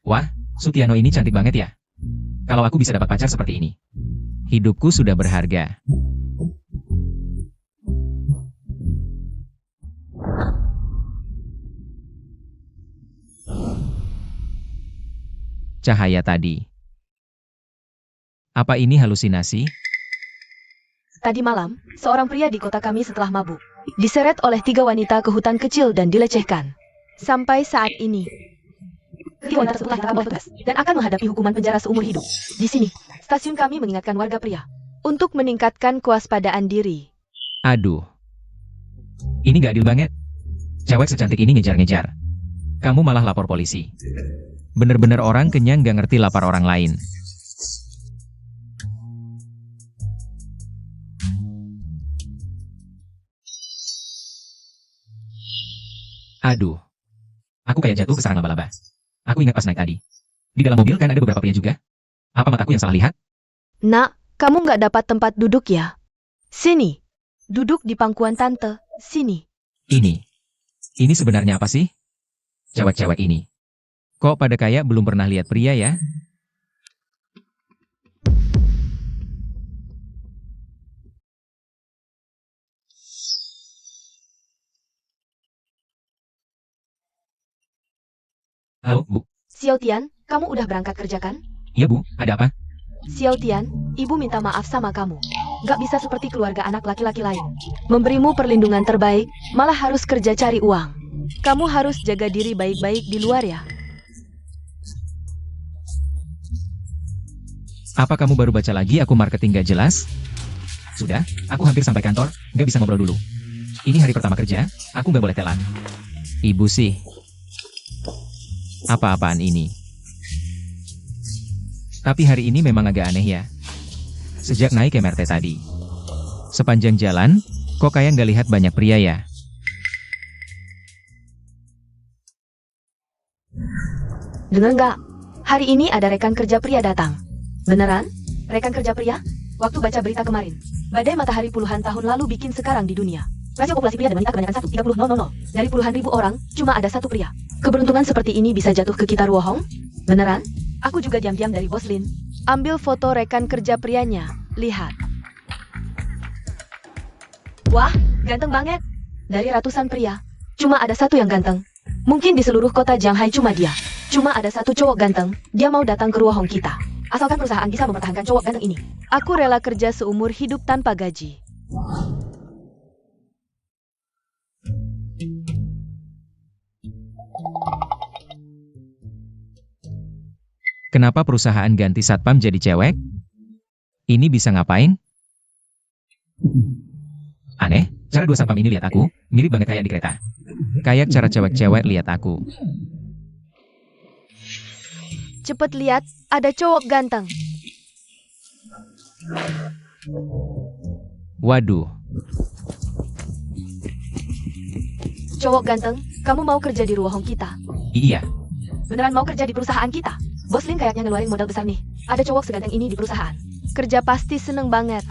Wah, Sutiano ini cantik banget ya. Kalau aku bisa dapat pacar seperti ini, hidupku sudah berharga. Cahaya tadi. Apa ini halusinasi? Tadi malam, seorang pria di kota kami setelah mabuk diseret oleh 3 wanita ke hutan kecil dan dilecehkan. Sampai saat ini, 3 wanita tersebut telah ditangkap oleh petugas dan akan menghadapi hukuman penjara seumur hidup. Di sini, stasiun kami mengingatkan warga pria untuk meningkatkan kewaspadaan diri. Aduh. Ini gak adil banget. Cewek secantik ini ngejar-ngejar. Kamu malah lapor polisi. Bener-bener orang kenyang gak ngerti lapar orang lain. Aduh. Aku kayak jatuh ke sarang laba-laba. Aku ingat pas naik tadi. Di dalam mobil kan ada beberapa pria juga. Apa mataku yang salah lihat? Nak, kamu nggak dapat tempat duduk ya? Sini. Duduk di pangkuan tante. Sini. Ini sebenarnya apa sih? Cewek-cewek ini. Kok pada kayak belum pernah lihat pria ya? Halo, Bu. Xiao Tian, kamu udah berangkat kerja kan? Iya, Bu. Ada apa? Xiao Tian, ibu minta maaf sama kamu. Gak bisa seperti keluarga anak laki-laki lain. Memberimu perlindungan terbaik, malah harus kerja cari uang. Kamu harus jaga diri baik-baik di luar ya. Apa kamu baru baca lagi aku marketing gak jelas? Sudah, aku hampir sampai kantor, gak bisa ngobrol dulu. Ini hari pertama kerja, aku gak boleh telat. Ibu sih. Apa-apaan ini? Tapi hari ini memang agak aneh ya. Sejak naik MRT tadi. Sepanjang jalan, kok kayak nggak lihat banyak pria ya? Dengar nggak? Hari ini ada rekan kerja pria datang. Beneran? Rekan kerja pria? Waktu baca berita kemarin, badai matahari puluhan tahun lalu bikin sekarang di dunia. Rasio populasi pria dan wanita kebanyakan 1:30,000. Dari puluhan ribu orang, cuma ada 1 pria. Keberuntungan seperti ini bisa jatuh ke kita Ruohong? Beneran? Aku juga diam-diam dari Bos Lin. Ambil foto rekan kerja prianya. Lihat. Wah, ganteng banget. Dari ratusan pria, cuma ada 1 yang ganteng. Mungkin di seluruh kota Shanghai cuma dia. Cuma ada 1 cowok ganteng, dia mau datang ke Ruohong kita. Asalkan perusahaan bisa mempertahankan cowok ganteng ini. Aku rela kerja seumur hidup tanpa gaji. Kenapa perusahaan ganti satpam jadi cewek? Ini bisa ngapain? Aneh, cara 2 satpam ini lihat aku, mirip banget kayak di kereta. Kayak cara cewek-cewek lihat aku. Cepet lihat, ada cowok ganteng. Waduh, Cowok ganteng, kamu mau kerja di Ruohong kita? iya. Beneran mau kerja di perusahaan kita? Bos Lin kayaknya ngeluarin modal besar nih. Ada cowok seganteng ini di perusahaan. Kerja pasti seneng banget.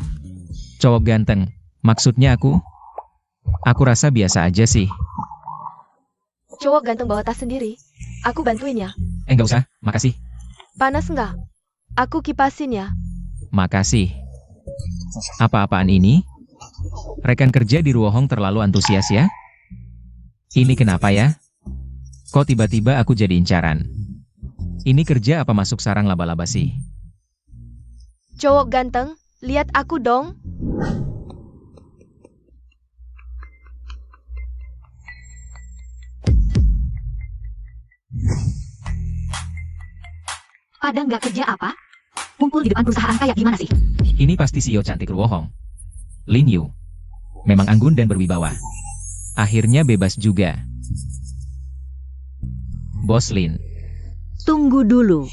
Cowok ganteng, maksudnya aku? Aku rasa biasa aja sih. Cowok ganteng bawa tas sendiri. Aku bantuin ya. Nggak usah, makasih. Panas nggak? Aku kipasin ya. Makasih. Apa-apaan ini? Rekan kerja di Ruohong terlalu antusias ya? Ini kenapa ya? Kok tiba-tiba aku jadi incaran? Ini kerja apa masuk sarang laba-laba sih? Cowok ganteng, lihat aku dong. Pada nggak kerja apa? Kumpul di depan perusahaan kayak gimana sih? Ini pasti CEO cantik Ruohong. Lin Yu. Memang anggun dan berwibawa. Akhirnya bebas juga. Bos Lin. Tunggu dulu.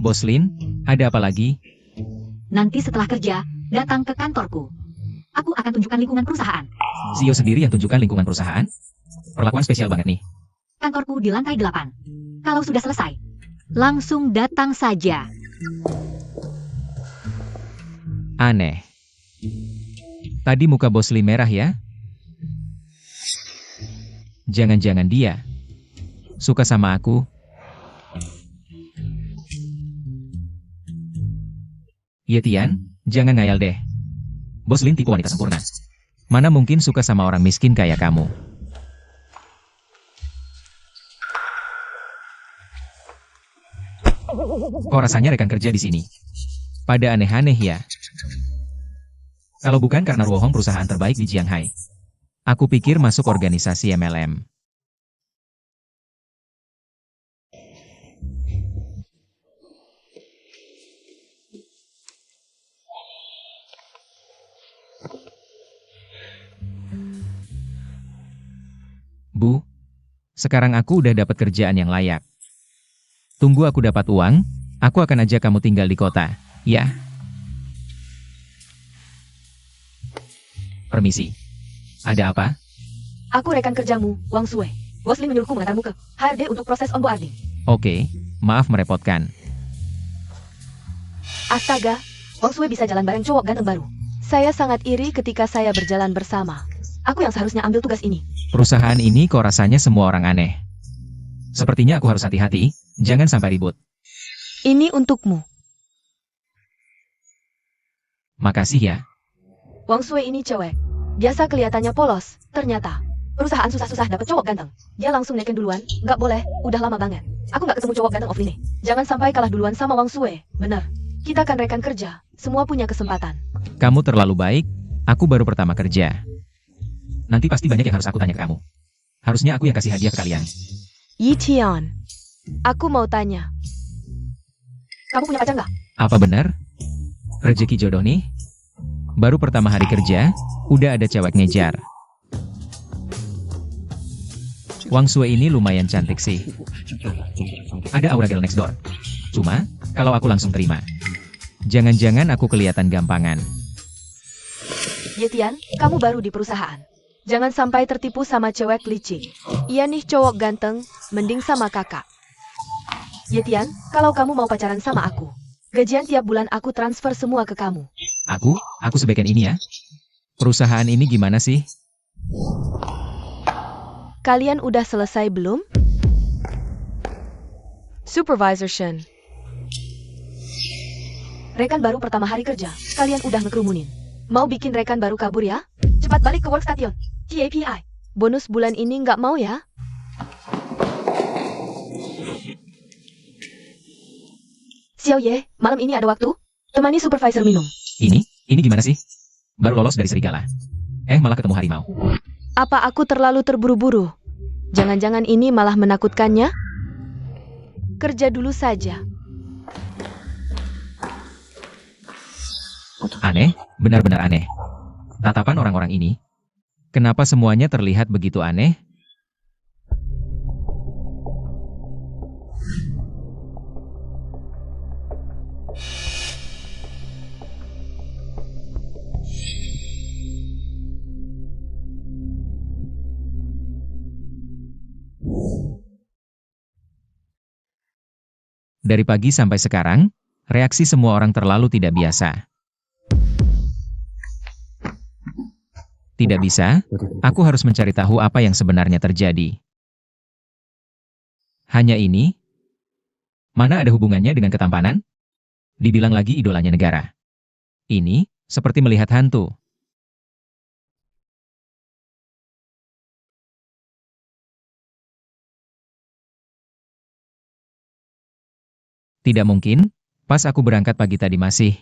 Bos Lin, ada apa lagi? Nanti setelah kerja, datang ke kantorku. Aku akan tunjukkan lingkungan perusahaan. CEO sendiri yang tunjukkan lingkungan perusahaan? Perlakuan spesial banget nih. Kantorku di lantai 8. Kalau sudah selesai, langsung datang saja. Aneh. Tadi muka Bos Lin merah ya? Jangan-jangan dia suka sama aku. Yetian, jangan ngayal deh. Bos Lin tipe wanita sempurna. Mana mungkin suka sama orang miskin kayak kamu. Kok rasanya rekan kerja di sini? Pada aneh-aneh ya. Kalau bukan karena Ruohong perusahaan terbaik di Jianghai. Aku pikir masuk organisasi MLM. Bu, sekarang aku udah dapat kerjaan yang layak. Tunggu aku dapat uang, aku akan ajak kamu tinggal di kota, ya. Permisi. Ada apa? Aku rekan kerjamu, Wang Sue. Bos Lin menyuruhku mengantarmu ke HRD untuk proses onboarding. Oke, maaf merepotkan. Astaga, Wang Sue bisa jalan bareng cowok ganteng baru. Saya sangat iri ketika saya berjalan bersama. Aku yang seharusnya ambil tugas ini. Perusahaan ini kok rasanya semua orang aneh. Sepertinya aku harus hati-hati, jangan sampai ribut. Ini untukmu. Makasih ya. Wang Sue ini cewek. Biasa kelihatannya polos, ternyata perusahaan susah-susah dapat cowok ganteng. Dia langsung neken duluan, nggak boleh, udah lama banget. Aku nggak ketemu cowok ganteng offline. Jangan sampai kalah duluan sama Wang Sue, bener. Kita kan rekan kerja, semua punya kesempatan. Kamu terlalu baik, aku baru pertama kerja. Nanti pasti banyak yang harus aku tanya ke kamu. Harusnya aku yang kasih hadiah ke kalian. Yi Tian, aku mau tanya. Kamu punya pacar nggak? Apa benar? Rezeki jodoh nih? Baru pertama hari kerja, udah ada cewek ngejar. Wang Sue ini lumayan cantik sih. Ada aura girl next door. Cuma, kalau aku langsung terima. Jangan-jangan aku kelihatan gampangan. Yi Tian, kamu baru di perusahaan. Jangan sampai tertipu sama cewek licik. Iya nih cowok ganteng, mending sama kakak. Yi Tian, kalau kamu mau pacaran sama aku, gajian tiap bulan aku transfer semua ke kamu. Aku sebaiknya ini ya. Perusahaan ini gimana sih? Kalian udah selesai belum? Supervisor Shen. Rekan baru pertama hari kerja, kalian udah ngekerumunin. Mau bikin rekan baru kabur ya? Cepat balik ke workstation. TAPI. Bonus bulan ini nggak mau ya? Xiao Ye, malam ini ada waktu? Temani supervisor minum. Ini gimana sih? Baru lolos dari serigala. Malah ketemu harimau. Apa aku terlalu terburu-buru? Jangan-jangan ini malah menakutkannya? Kerja dulu saja. Aneh, benar-benar aneh. Tatapan orang-orang ini. Kenapa semuanya terlihat begitu aneh? Dari pagi sampai sekarang, reaksi semua orang terlalu tidak biasa. Tidak bisa, aku harus mencari tahu apa yang sebenarnya terjadi. Hanya ini? Mana ada hubungannya dengan ketampanan? Dibilang lagi idolanya negara. Ini, seperti melihat hantu. Tidak mungkin, pas aku berangkat pagi tadi masih.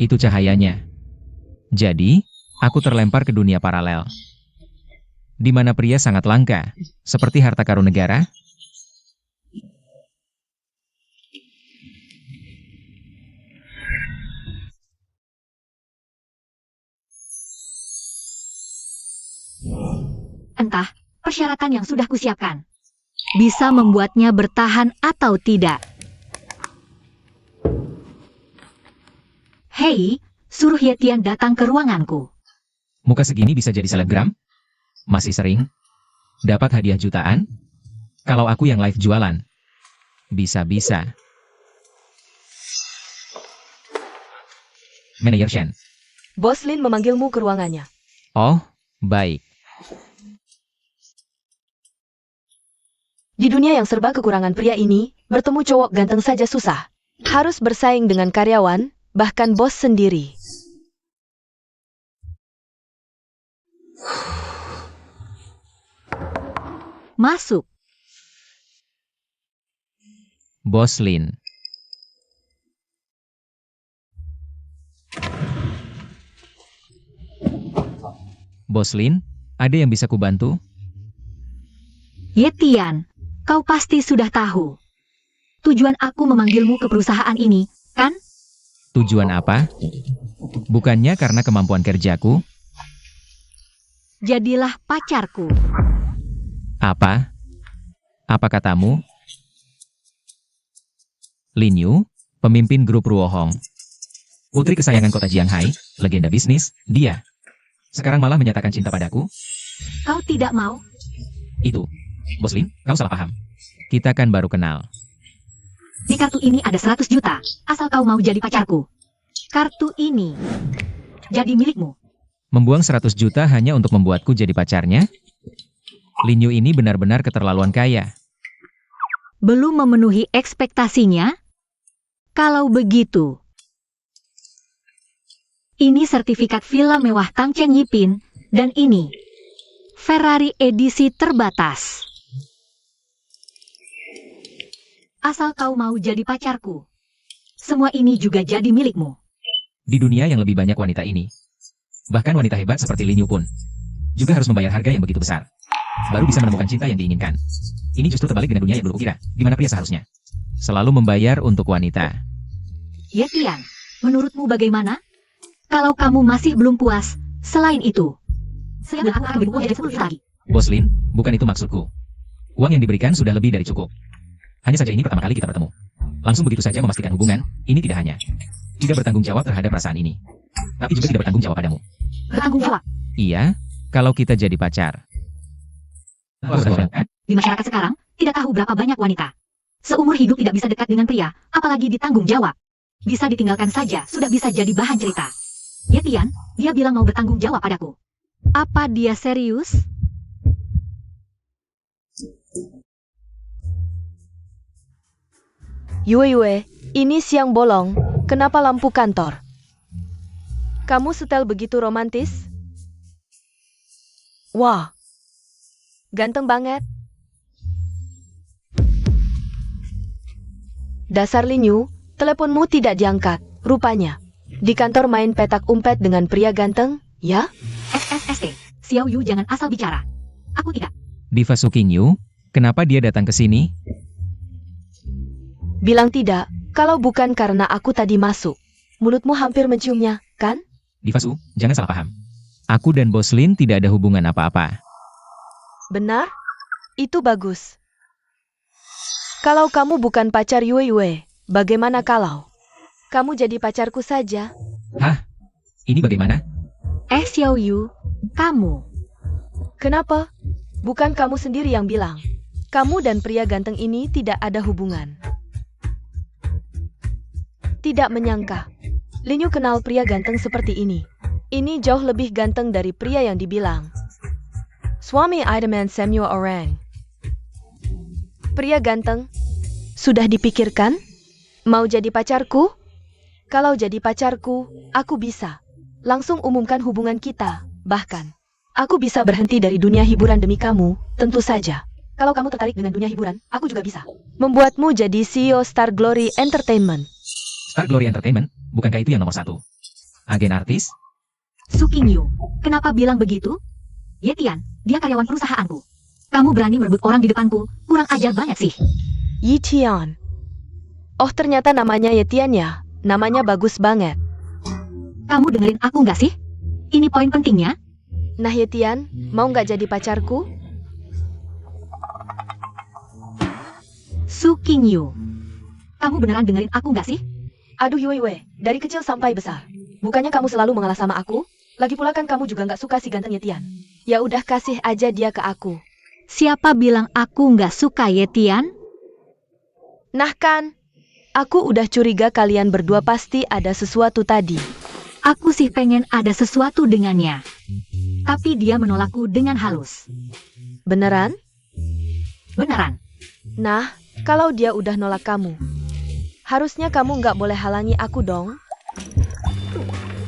Itu cahayanya. Jadi, aku terlempar ke dunia paralel. Di mana pria sangat langka, seperti harta karun negara. Entah, persyaratan yang sudah kusiapkan bisa membuatnya bertahan atau tidak. Hei, suruh Yetian datang ke ruanganku. Muka segini bisa jadi selebgram? Masih sering? Dapat hadiah jutaan? Kalau aku yang live jualan? Bisa-bisa. Manajer Shen. Bos Lin memanggilmu ke ruangannya. Oh, baik. Di dunia yang serba kekurangan pria ini, bertemu cowok ganteng saja susah. Harus bersaing dengan karyawan, bahkan bos sendiri. Masuk. Bos Lin. Bos Lin, ada yang bisa kubantu? Yetian, kau pasti sudah tahu. Tujuan aku memanggilmu ke perusahaan ini, kan? Tujuan apa? Bukannya karena kemampuan kerjaku? Jadilah pacarku. Apa? Apa katamu? Lin Yu, pemimpin grup Ruohong. Putri kesayangan kota Jianghai, legenda bisnis, dia. Sekarang malah menyatakan cinta padaku? Kau tidak mau? Itu. Bos Lin, kau salah paham. Kita kan baru kenal. Di kartu ini ada 100 juta, asal kau mau jadi pacarku. Kartu ini jadi milikmu. Membuang 100 juta hanya untuk membuatku jadi pacarnya? Lin Yu ini benar-benar keterlaluan kaya. Belum memenuhi ekspektasinya? Kalau begitu, ini sertifikat villa mewah Tang Chen Yipin, dan ini Ferrari edisi terbatas. Asal kau mau jadi pacarku, semua ini juga jadi milikmu. Di dunia yang lebih banyak wanita ini, bahkan wanita hebat seperti Lin Yu pun, juga harus membayar harga yang begitu besar, baru bisa menemukan cinta yang diinginkan. Ini justru terbalik dengan dunia yang dulu kukira, di mana pria seharusnya selalu membayar untuk wanita. Yetian, menurutmu bagaimana? Kalau kamu masih belum puas, selain itu, saya akan beri uang jadi 10 juta lagi. Bos Lin, bukan itu maksudku. Uang yang diberikan sudah lebih dari cukup. Hanya saja ini pertama kali kita bertemu. Langsung begitu saja memastikan hubungan, ini tidak hanya tidak bertanggung jawab terhadap perasaan ini, tapi juga tidak bertanggung jawab padamu. Bertanggung jawab. Iya, kalau kita jadi pacar. Di masyarakat sekarang, tidak tahu berapa banyak wanita seumur hidup tidak bisa dekat dengan pria, apalagi ditanggung jawab. Bisa ditinggalkan saja, sudah bisa jadi bahan cerita. Yetian, dia bilang mau bertanggung jawab padaku. Apa dia serius? Yue, ini siang bolong, kenapa lampu kantor? Kamu setel begitu romantis? Wah, ganteng banget. Dasar Lin Yu, teleponmu tidak diangkat, rupanya. Di kantor main petak umpet dengan pria ganteng, ya? SSST, Xiao Yu jangan asal bicara. Aku tidak. Diva Suking Yu, kenapa dia datang ke sini? Bilang tidak, kalau bukan karena aku tadi masuk. Mulutmu hampir menciumnya, kan? Diva Su, jangan salah paham. Aku dan Bos Lin tidak ada hubungan apa-apa. Benar? Itu bagus. Kalau kamu bukan pacar Yue, bagaimana kalau kamu jadi pacarku saja? Hah? Ini bagaimana? Xiao Yu, kamu. Kenapa? Bukan kamu sendiri yang bilang. Kamu dan pria ganteng ini tidak ada hubungan. Tidak menyangka. Lin Yu kenal pria ganteng seperti ini. Ini jauh lebih ganteng dari pria yang dibilang suami idaman Samuel Orang. Pria ganteng, sudah dipikirkan? Mau jadi pacarku? Kalau jadi pacarku, aku bisa langsung umumkan hubungan kita. Bahkan, aku bisa berhenti dari dunia hiburan demi kamu, tentu saja. Kalau kamu tertarik dengan dunia hiburan, aku juga bisa membuatmu jadi CEO Star Glory Entertainment. Star Glory Entertainment, bukankah itu yang nomor 1? Agen artis? Suking Yu, kenapa bilang begitu? Yetian, dia karyawan perusahaanku. Kamu berani merebut orang di depanku, kurang ajar banget sih. Yitian. Oh ternyata namanya Yetian ya, namanya bagus banget. Kamu dengerin aku nggak sih? Ini poin pentingnya. Nah Yetian, mau nggak jadi pacarku? Suking Yu, kamu beneran dengerin aku nggak sih? Aduh Yue, dari kecil sampai besar. Bukannya kamu selalu mengalah sama aku? Lagi pula kan kamu juga nggak suka si ganteng Yetian. Ya udah kasih aja dia ke aku. Siapa bilang aku nggak suka Yetian? Nah kan, aku udah curiga kalian berdua pasti ada sesuatu tadi. Aku sih pengen ada sesuatu dengannya. Tapi dia menolakku dengan halus. Beneran? Beneran. Nah, kalau dia udah nolak kamu, harusnya kamu nggak boleh halangi aku dong.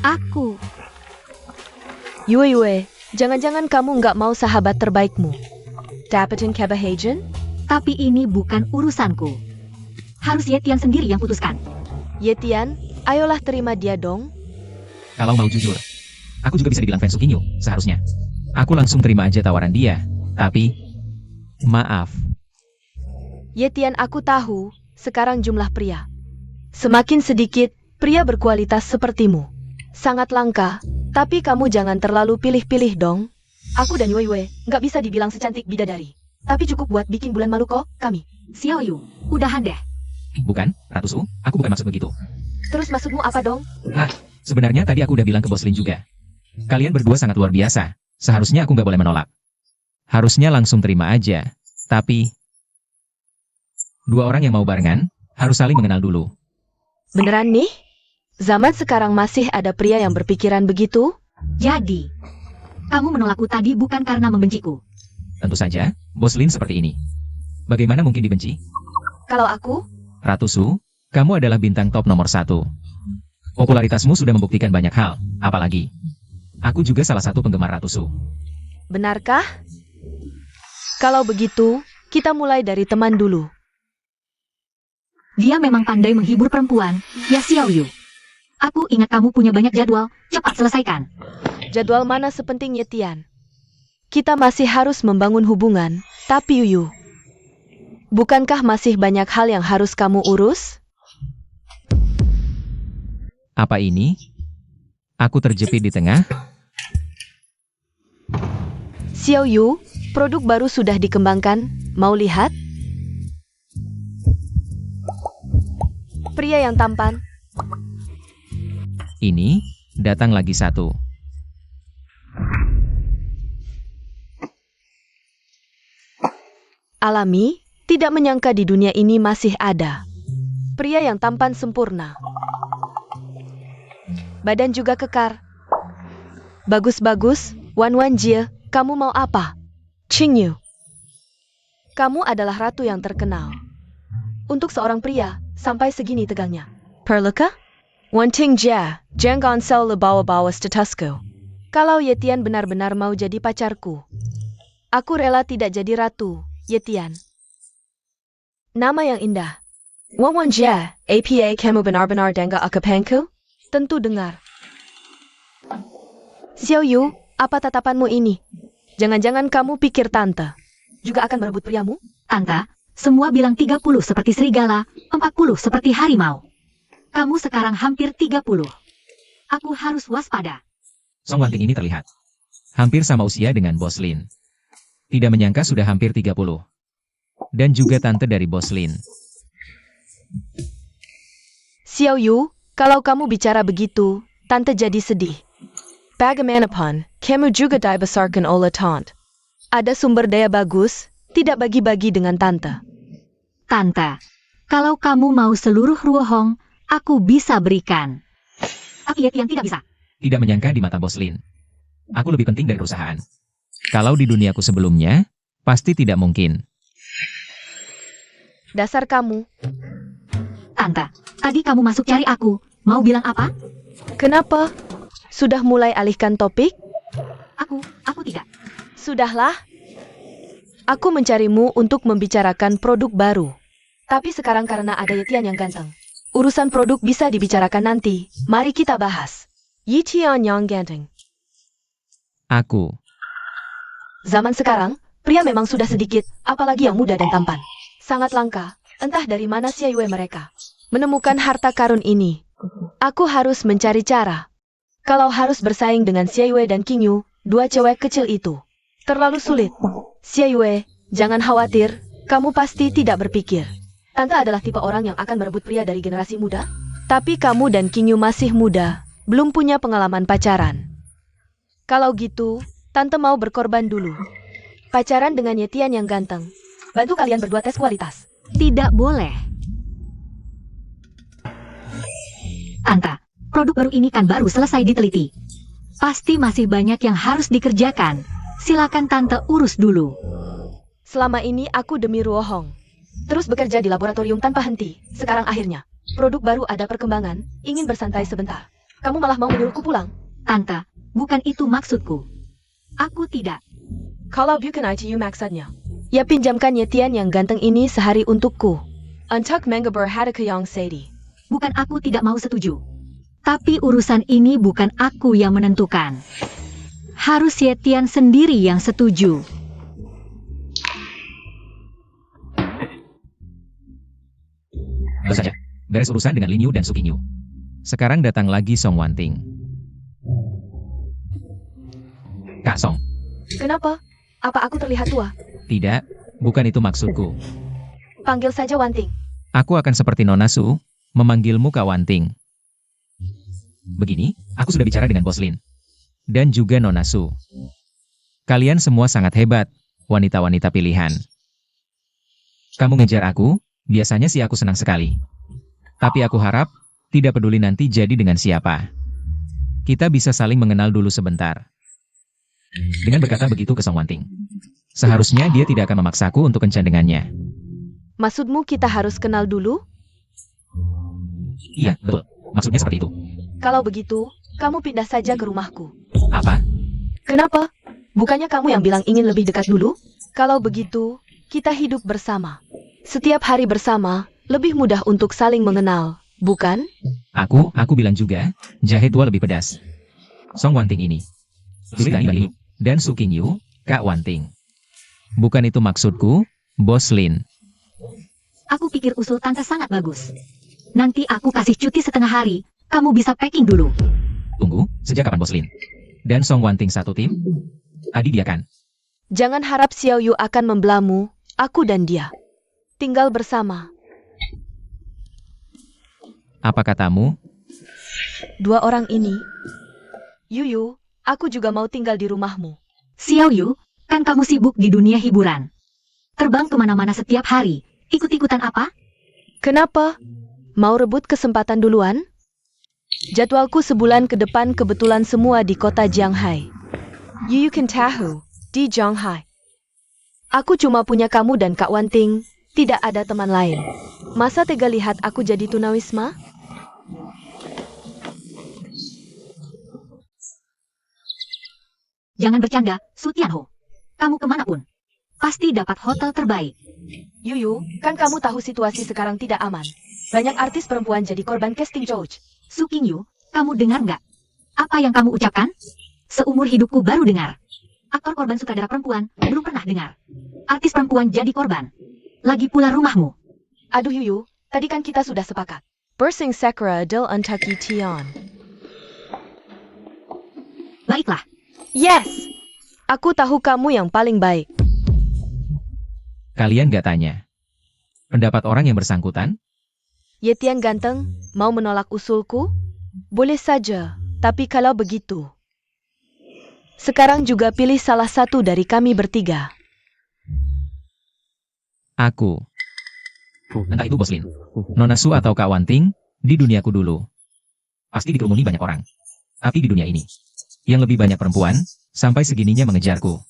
Aku. Yue, jangan-jangan kamu nggak mau sahabat terbaikmu dapetin kebahagiaan? Tapi ini bukan urusanku. Harus Yetian sendiri yang putuskan. Yetian, ayolah terima dia dong. Kalau mau jujur, aku juga bisa dibilang fans Kinyu, seharusnya. Aku langsung terima aja tawaran dia. Tapi, maaf. Yetian, aku tahu, sekarang jumlah pria semakin sedikit, pria berkualitas sepertimu sangat langka, tapi kamu jangan terlalu pilih-pilih dong. Aku dan Yue nggak bisa dibilang secantik bidadari, tapi cukup buat bikin bulan malu kok, kami. Xiao Yu, udahan deh. Bukan, Ratu Su, aku bukan maksud begitu. Terus maksudmu apa dong? Sebenarnya tadi aku udah bilang ke Bos Lin juga. Kalian berdua sangat luar biasa. Seharusnya aku nggak boleh menolak. Harusnya langsung terima aja. Tapi, dua orang yang mau barengan, harus saling mengenal dulu. Beneran nih? Zaman sekarang masih ada pria yang berpikiran begitu? Jadi, kamu menolakku tadi bukan karena membenciku. Tentu saja, Bos Lin seperti ini. Bagaimana mungkin dibenci? Kalau aku? Ratu Su, kamu adalah bintang top nomor 1. Popularitasmu sudah membuktikan banyak hal, apalagi. Aku juga salah satu penggemar Ratu Su. Benarkah? Kalau begitu, kita mulai dari teman dulu. Dia memang pandai menghibur perempuan, ya Xiao Yu. Aku ingat kamu punya banyak jadwal, cepat selesaikan. Jadwal mana sepenting Yetian? Kita masih harus membangun hubungan, tapi Yuyu, bukankah masih banyak hal yang harus kamu urus? Apa ini? Aku terjepit di tengah. Xiao Yu, produk baru sudah dikembangkan, mau lihat? Pria yang tampan. Ini, datang lagi satu. Alami, tidak menyangka di dunia ini masih ada pria yang tampan sempurna. Badan juga kekar. Bagus-bagus, Wan Jie, kamu mau apa? Qingyu, kamu adalah ratu yang terkenal. Untuk seorang pria, sampai segini tegangnya. Perluka? Wan Tingjia, jangan sel le bawa-bawa statusku. Kalau Yetian benar-benar mau jadi pacarku, aku rela tidak jadi ratu, Yetian. Nama yang indah. Wan Jie, apa kamu benar-benar dengar akapanku? Tentu dengar. Xiao Yu, apa tatapanmu ini? Jangan-jangan kamu pikir tante juga akan merebut priamu? Tante, semua bilang 30 seperti serigala, 40 seperti harimau. Kamu sekarang hampir 30. Aku harus waspada. Song Wanting ini terlihat hampir sama usia dengan Bos Lin. Tidak menyangka sudah hampir 30. Dan juga tante dari Bos Lin. Xiao Yu, kalau kamu bicara begitu, tante jadi sedih. Bagaimanapun, kamu juga dibesarkan oleh tante. Ada sumber daya bagus, tidak bagi-bagi dengan tante. Tante, kalau kamu mau seluruh ruohong, aku bisa berikan. Tapi Yetian tidak bisa. Tidak menyangka di mata Bos Lin. Aku lebih penting dari perusahaan. Kalau di duniaku sebelumnya, pasti tidak mungkin. Dasar kamu. Tante, tadi kamu masuk cari aku. Mau bilang apa? Kenapa? Sudah mulai alihkan topik? Aku tidak. Sudahlah. Aku mencarimu untuk membicarakan produk baru. Tapi sekarang karena ada Yetian yang ganteng, urusan produk bisa dibicarakan nanti. Mari kita bahas. Yitian yang ganteng. Aku. Zaman sekarang, pria memang sudah sedikit, apalagi yang muda dan tampan. Sangat langka, entah dari mana Xiaoyue mereka menemukan harta karun ini. Aku harus mencari cara. Kalau harus bersaing dengan Xiaoyue dan Qingyu, dua cewek kecil itu, terlalu sulit. Xiaoyue, jangan khawatir, kamu pasti tidak berpikir Tante adalah tipe orang yang akan merebut pria dari generasi muda. Tapi kamu dan Qingyu masih muda, belum punya pengalaman pacaran. Kalau gitu, Tante mau berkorban dulu. Pacaran dengan Yetian yang ganteng. Bantu kalian berdua tes kualitas. Tidak boleh. Tante, produk baru ini kan baru selesai diteliti. Pasti masih banyak yang harus dikerjakan. Silakan Tante urus dulu. Selama ini aku demi Ruohong Terus bekerja di laboratorium tanpa henti. Sekarang akhirnya, produk baru ada perkembangan, ingin bersantai sebentar. Kamu malah mau menyuruhku pulang? Tante, bukan itu maksudku. Aku tidak. Kalau bukan itu maksudnya. Ya pinjamkan Yetian yang ganteng ini sehari untukku. Untuk menggeber hati yang sedih. Bukan aku tidak mau setuju. Tapi urusan ini bukan aku yang menentukan. Harus Yetian sendiri yang setuju. Baru saja, beres urusan dengan Lin Yu dan Suking Yu. Sekarang datang lagi Song Wanting. Kak Song. Kenapa? Apa aku terlihat tua? Tidak, bukan itu maksudku. Panggil saja Wanting. Aku akan seperti Nona Su, memanggilmu Kak Wanting. Begini, aku sudah bicara dengan Bos Lin. Dan juga Nona Su. Kalian semua sangat hebat, wanita-wanita pilihan. Kamu ngejar aku, biasanya sih aku senang sekali. Tapi aku harap, tidak peduli nanti jadi dengan siapa. Kita bisa saling mengenal dulu sebentar. Dengan berkata begitu ke Song Wanting. Seharusnya dia tidak akan memaksaku untuk kencan dengannya. Maksudmu kita harus kenal dulu? Iya, betul. Maksudnya seperti itu. Kalau begitu, kamu pindah saja ke rumahku. Apa? Kenapa? Bukannya kamu yang bilang ingin lebih dekat dulu? Kalau begitu, kita hidup bersama. Setiap hari bersama, lebih mudah untuk saling mengenal, bukan? Aku bilang juga, jahe tua lebih pedas. Song Wanting ini. Lin dan Suking Yu, Kak Wanting. Bukan itu maksudku, Bos Lin. Aku pikir usul tante sangat bagus. Nanti aku kasih cuti setengah hari, kamu bisa packing dulu. Tunggu, sejak kapan Bos Lin? Dan Song Wanting satu tim? Tadi dia kan? Jangan harap Xiao Yu akan membelamu, aku dan dia. Tinggal bersama. Apa katamu? Dua orang ini. Yuyu, aku juga mau tinggal di rumahmu. Xiao Yu, kan kamu sibuk di dunia hiburan. Terbang kemana-mana setiap hari, ikut-ikutan apa? Kenapa? Mau rebut kesempatan duluan? Jadwalku sebulan ke depan kebetulan semua di kota Jianghai. Yuyu can tahu, di Jianghai. Aku cuma punya kamu dan Kak Wanting, tidak ada teman lain. Masa tega lihat aku jadi tunawisma? Jangan bercanda, Su Tianho. Kamu kemanapun, pasti dapat hotel terbaik. Yuyu, kan kamu tahu situasi sekarang tidak aman. Banyak artis perempuan jadi korban casting George. Suking Yu, kamu dengar nggak? Apa yang kamu ucapkan? Seumur hidupku baru dengar. Aktor korban sutradara perempuan, belum pernah dengar. Artis perempuan jadi korban. Lagi pula rumahmu. Aduh Yuyu, tadi kan kita sudah sepakat. Bersing Sakura del Untaki Tian. Baiklah. Yes! Aku tahu kamu yang paling baik. Kalian gak tanya. Pendapat orang yang bersangkutan? Yetian ganteng, mau menolak usulku? Boleh saja, tapi kalau begitu. Sekarang juga pilih salah satu dari kami bertiga. Aku. Entah itu Bos Lin, Nona Su atau Kak Wanting, di duniaku dulu. Pasti dikerumuni banyak orang. Tapi di dunia ini, yang lebih banyak perempuan, sampai segininya mengejarku.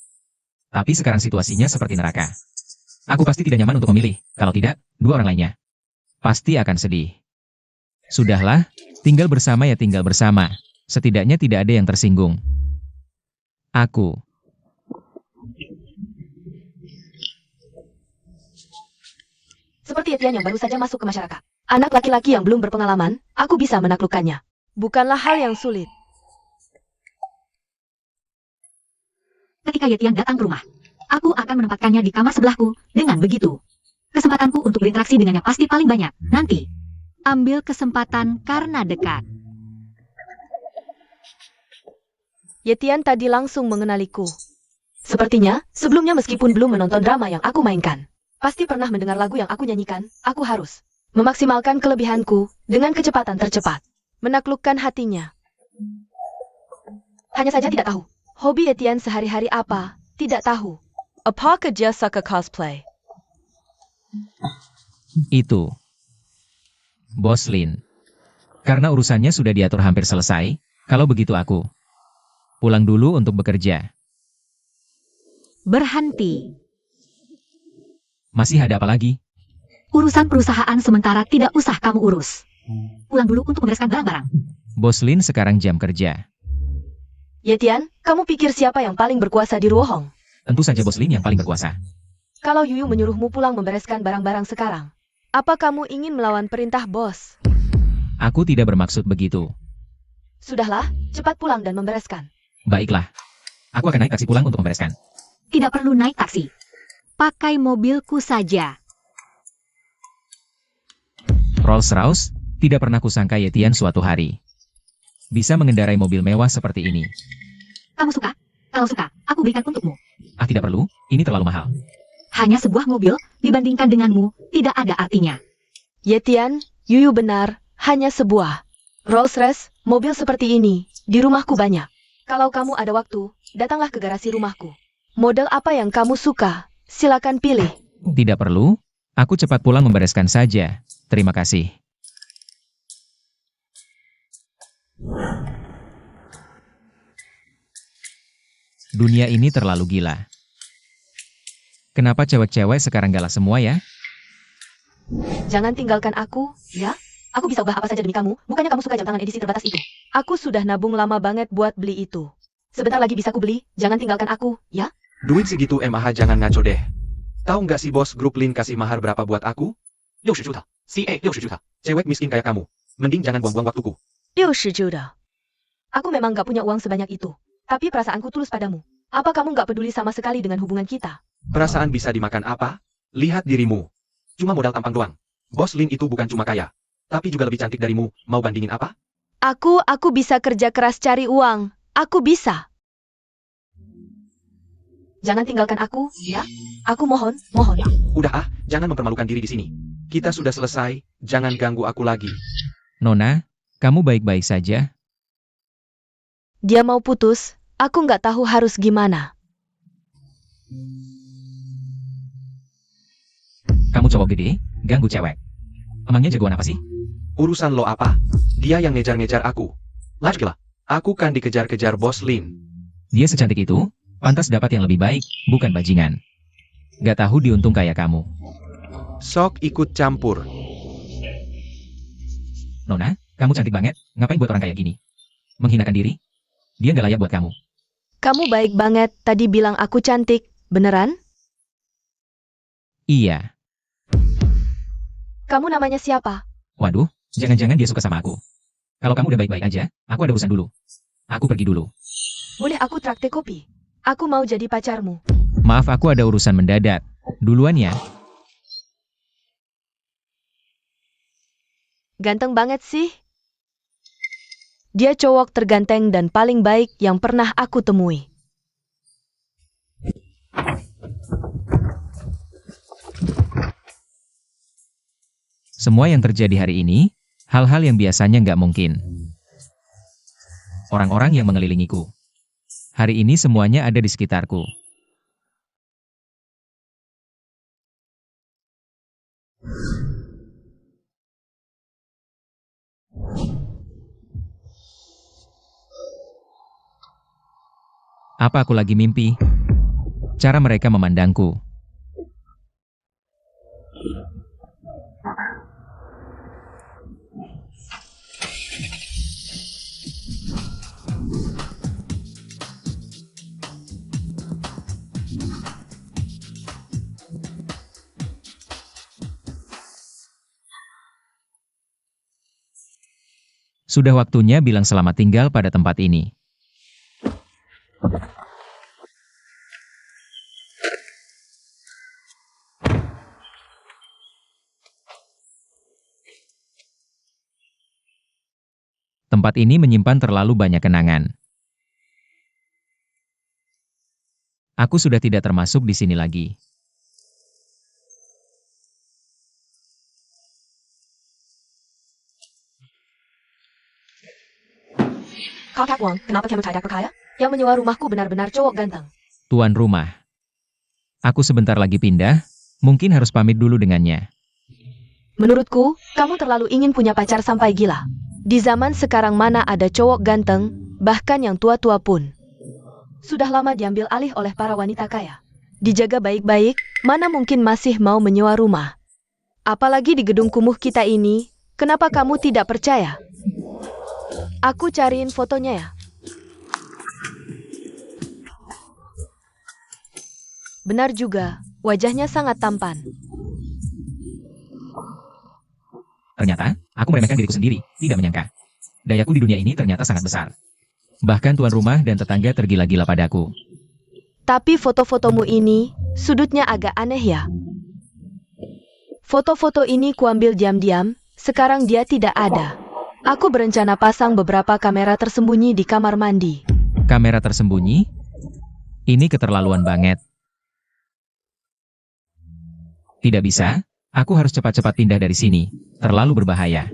Tapi sekarang situasinya seperti neraka. Aku pasti tidak nyaman untuk memilih, kalau tidak, dua orang lainnya. Pasti akan sedih. Sudahlah, tinggal bersama ya tinggal bersama. Setidaknya tidak ada yang tersinggung. Aku. Seperti Yetian yang baru saja masuk ke masyarakat. Anak laki-laki yang belum berpengalaman, aku bisa menaklukkannya. Bukanlah hal yang sulit. Ketika Yetian datang ke rumah, aku akan menempatkannya di kamar sebelahku. Dengan begitu, kesempatanku untuk berinteraksi dengannya pasti paling banyak. Nanti, ambil kesempatan karena dekat. Yetian tadi langsung mengenaliku. Sepertinya, sebelumnya meskipun belum menonton drama yang aku mainkan, pasti pernah mendengar lagu yang aku nyanyikan. Aku harus memaksimalkan kelebihanku dengan kecepatan tercepat. Menaklukkan hatinya. Hanya saja tidak tahu. Hobi Yetian sehari-hari apa? Tidak tahu. Apa kerja suka cosplay? Itu. Bos Lin. Karena urusannya sudah diatur hampir selesai, kalau begitu aku pulang dulu untuk bekerja. Berhenti. Masih ada apa lagi? Urusan perusahaan sementara tidak usah kamu urus. Pulang dulu untuk membereskan barang-barang. Bos Lin sekarang jam kerja. Yetian, kamu pikir siapa yang paling berkuasa di Ruohong? Tentu saja Bos Lin yang paling berkuasa. Kalau Yuyu menyuruhmu pulang membereskan barang-barang sekarang, apa kamu ingin melawan perintah bos? Aku tidak bermaksud begitu. Sudahlah, cepat pulang dan membereskan. Baiklah. Aku akan naik taksi pulang untuk membereskan. Tidak perlu naik taksi. Pakai mobilku saja. Rolls-Royce, tidak pernah kusangka Yetian suatu hari bisa mengendarai mobil mewah seperti ini. Kamu suka? Kalau suka, aku berikan untukmu. Ah, tidak perlu, ini terlalu mahal. Hanya sebuah mobil, dibandingkan denganmu, tidak ada artinya. Yetian, Yuyu benar, hanya sebuah. Rolls-Royce, mobil seperti ini, di rumahku banyak. Kalau kamu ada waktu, datanglah ke garasi rumahku. Model apa yang kamu suka, silakan pilih. Tidak perlu, aku cepat pulang membereskan saja. Terima kasih. Dunia ini terlalu gila. Kenapa cewek-cewek sekarang galah semua ya? Jangan tinggalkan aku, ya? Aku bisa ubah apa saja demi kamu, bukannya kamu suka jam tangan edisi terbatas itu. Aku sudah nabung lama banget buat beli itu. Sebentar lagi bisa ku beli, jangan tinggalkan aku, ya? Duit segitu MAH jangan ngaco deh. Tahu nggak sih bos grup Lin kasih mahar berapa buat aku? 60 juta. 60 juta. Cewek miskin kayak kamu. Mending jangan buang-buang waktuku. 60 juta. Aku memang gak punya uang sebanyak itu. Tapi perasaanku tulus padamu. Apa kamu gak peduli sama sekali dengan hubungan kita? Perasaan bisa dimakan apa? Lihat dirimu. Cuma modal tampang doang. Bos Lin itu bukan cuma kaya. Tapi juga lebih cantik darimu. Mau bandingin apa? Aku bisa kerja keras cari uang. Aku bisa. Jangan tinggalkan aku, ya? Aku mohon. Udah jangan mempermalukan diri di sini. Kita sudah selesai, jangan ganggu aku lagi. Nona, kamu baik-baik saja? Dia mau putus, aku nggak tahu harus gimana. Kamu cowok gede, ganggu cewek. Emangnya jagoan apa sih? Urusan lo apa? Dia yang ngejar-ngejar aku. Lajkilah, aku kan dikejar-kejar bos Lin. Dia secantik itu, pantas dapat yang lebih baik, bukan bajingan. Gak tahu diuntung kayak kamu. Sok ikut campur. Nona, kamu cantik banget, ngapain buat orang kayak gini? Menghinakan diri? Dia gak layak buat kamu. Kamu baik banget, tadi bilang aku cantik, beneran? Iya. Kamu namanya siapa? Waduh, jangan-jangan dia suka sama aku. Kalau kamu udah baik-baik aja, aku ada urusan dulu. Aku pergi dulu. Boleh aku traktir kopi? Aku mau jadi pacarmu. Maaf, aku ada urusan mendadak. Duluan ya. Ganteng banget sih. Dia cowok terganteng dan paling baik yang pernah aku temui. Semua yang terjadi hari ini, hal-hal yang biasanya nggak mungkin. Orang-orang yang mengelilingiku. Hari ini semuanya ada di sekitarku. Apa aku lagi mimpi? Cara mereka memandangku. Sudah waktunya bilang selamat tinggal pada tempat ini. Tempat ini menyimpan terlalu banyak kenangan. Aku sudah tidak termasuk di sini lagi. Kakak Wang, kenapa kamu tidak percaya? Yang menyewa rumahku benar-benar cowok ganteng. Tuan rumah. Aku sebentar lagi pindah, mungkin harus pamit dulu dengannya. Menurutku, kamu terlalu ingin punya pacar sampai gila. Di zaman sekarang mana ada cowok ganteng, bahkan yang tua-tua pun. Sudah lama diambil alih oleh para wanita kaya. Dijaga baik-baik, mana mungkin masih mau menyewa rumah. Apalagi di gedung kumuh kita ini, kenapa kamu tidak percaya? Aku cariin fotonya ya. Benar juga, wajahnya sangat tampan. Ternyata, aku meremehkan diriku sendiri, tidak menyangka. Dayaku di dunia ini ternyata sangat besar. Bahkan tuan rumah dan tetangga tergila-gila padaku. Tapi foto-fotomu ini, sudutnya agak aneh ya. Foto-foto ini kuambil diam-diam, sekarang dia tidak ada. Aku berencana pasang beberapa kamera tersembunyi di kamar mandi. Kamera tersembunyi? Ini keterlaluan banget. Tidak bisa, aku harus cepat-cepat pindah dari sini. Terlalu berbahaya.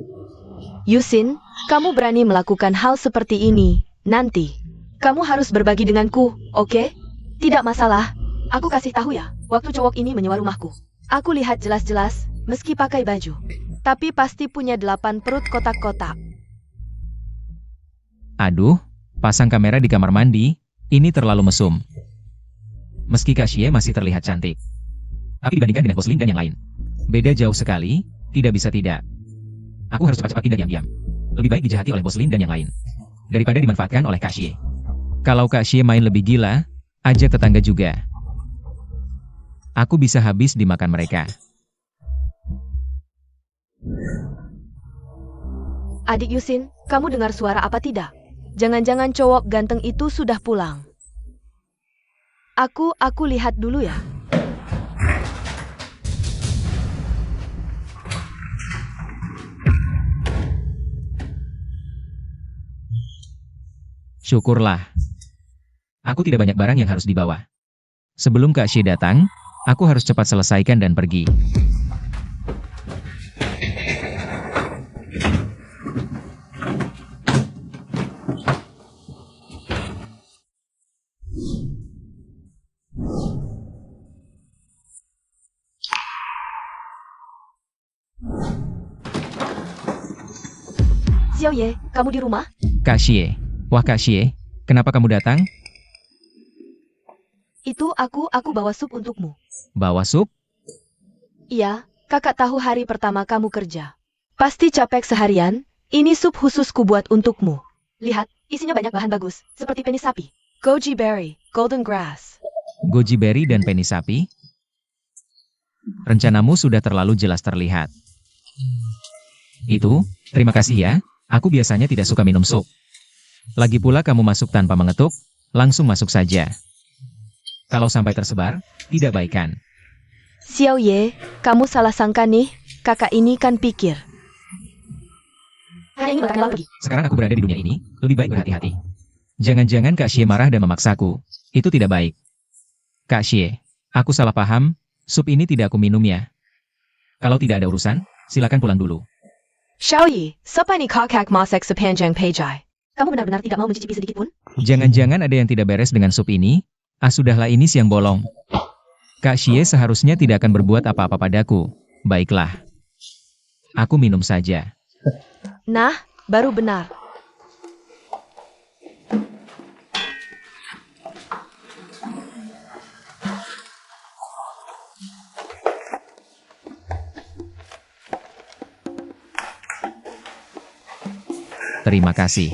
Yusin, kamu berani melakukan hal seperti ini, nanti. Kamu harus berbagi denganku, oke? Tidak masalah, aku kasih tahu ya, waktu cowok ini menyewa rumahku. Aku lihat jelas-jelas, meski pakai baju. Tapi pasti punya 8 perut kotak-kotak. Aduh, pasang kamera di kamar mandi, ini terlalu mesum. Meski Kak Xie masih terlihat cantik. Tapi dibandingkan dengan Bos Lin dan yang lain, beda jauh sekali, tidak bisa tidak. Aku harus cepat-cepat pindah diam-diam. Lebih baik dijahati oleh Bos Lin dan yang lain, daripada dimanfaatkan oleh Kak Xie. Kalau Kak Xie main lebih gila, ajak tetangga juga. Aku bisa habis dimakan mereka. Adik Yusin, kamu dengar suara apa tidak? Jangan-jangan cowok ganteng itu sudah pulang. Aku lihat dulu ya. Syukurlah. Aku tidak banyak barang yang harus dibawa. Sebelum Kak Xie datang, aku harus cepat selesaikan dan pergi. Xiaoye, kamu di rumah? Kak Xie. Wah Kak Xie, kenapa kamu datang? Itu aku bawa sup untukmu. Bawa sup? Iya, kakak tahu hari pertama kamu kerja. Pasti capek seharian, ini sup khusus kubuat untukmu. Lihat, isinya banyak bahan bagus, seperti penis sapi, goji berry, golden grass. Goji berry dan penis sapi? Rencanamu sudah terlalu jelas terlihat. Itu, terima kasih ya, aku biasanya tidak suka minum sup. Lagi pula kamu masuk tanpa mengetuk, langsung masuk saja. Kalau sampai tersebar, tidak baik kan? Xiaoye, kamu salah sangka nih, kakak ini kan pikir. Hanya ingin makan lalu pergi. Sekarang aku berada di dunia ini, lebih baik berhati-hati. Jangan-jangan Kak Xie marah dan memaksaku. Itu tidak baik. Kak Xie, aku salah paham, sup ini tidak aku minum ya. Kalau tidak ada urusan, silakan pulang dulu. Xiaoye, siapa ini kakak masak sepanjang pejai? Kamu benar-benar tidak mau mencicipi sedikit pun? Jangan-jangan ada yang tidak beres dengan sup ini? Ah sudahlah ini siang bolong. Kak Xie seharusnya tidak akan berbuat apa-apa padaku. Baiklah. Aku minum saja. Nah, baru benar. Terima kasih.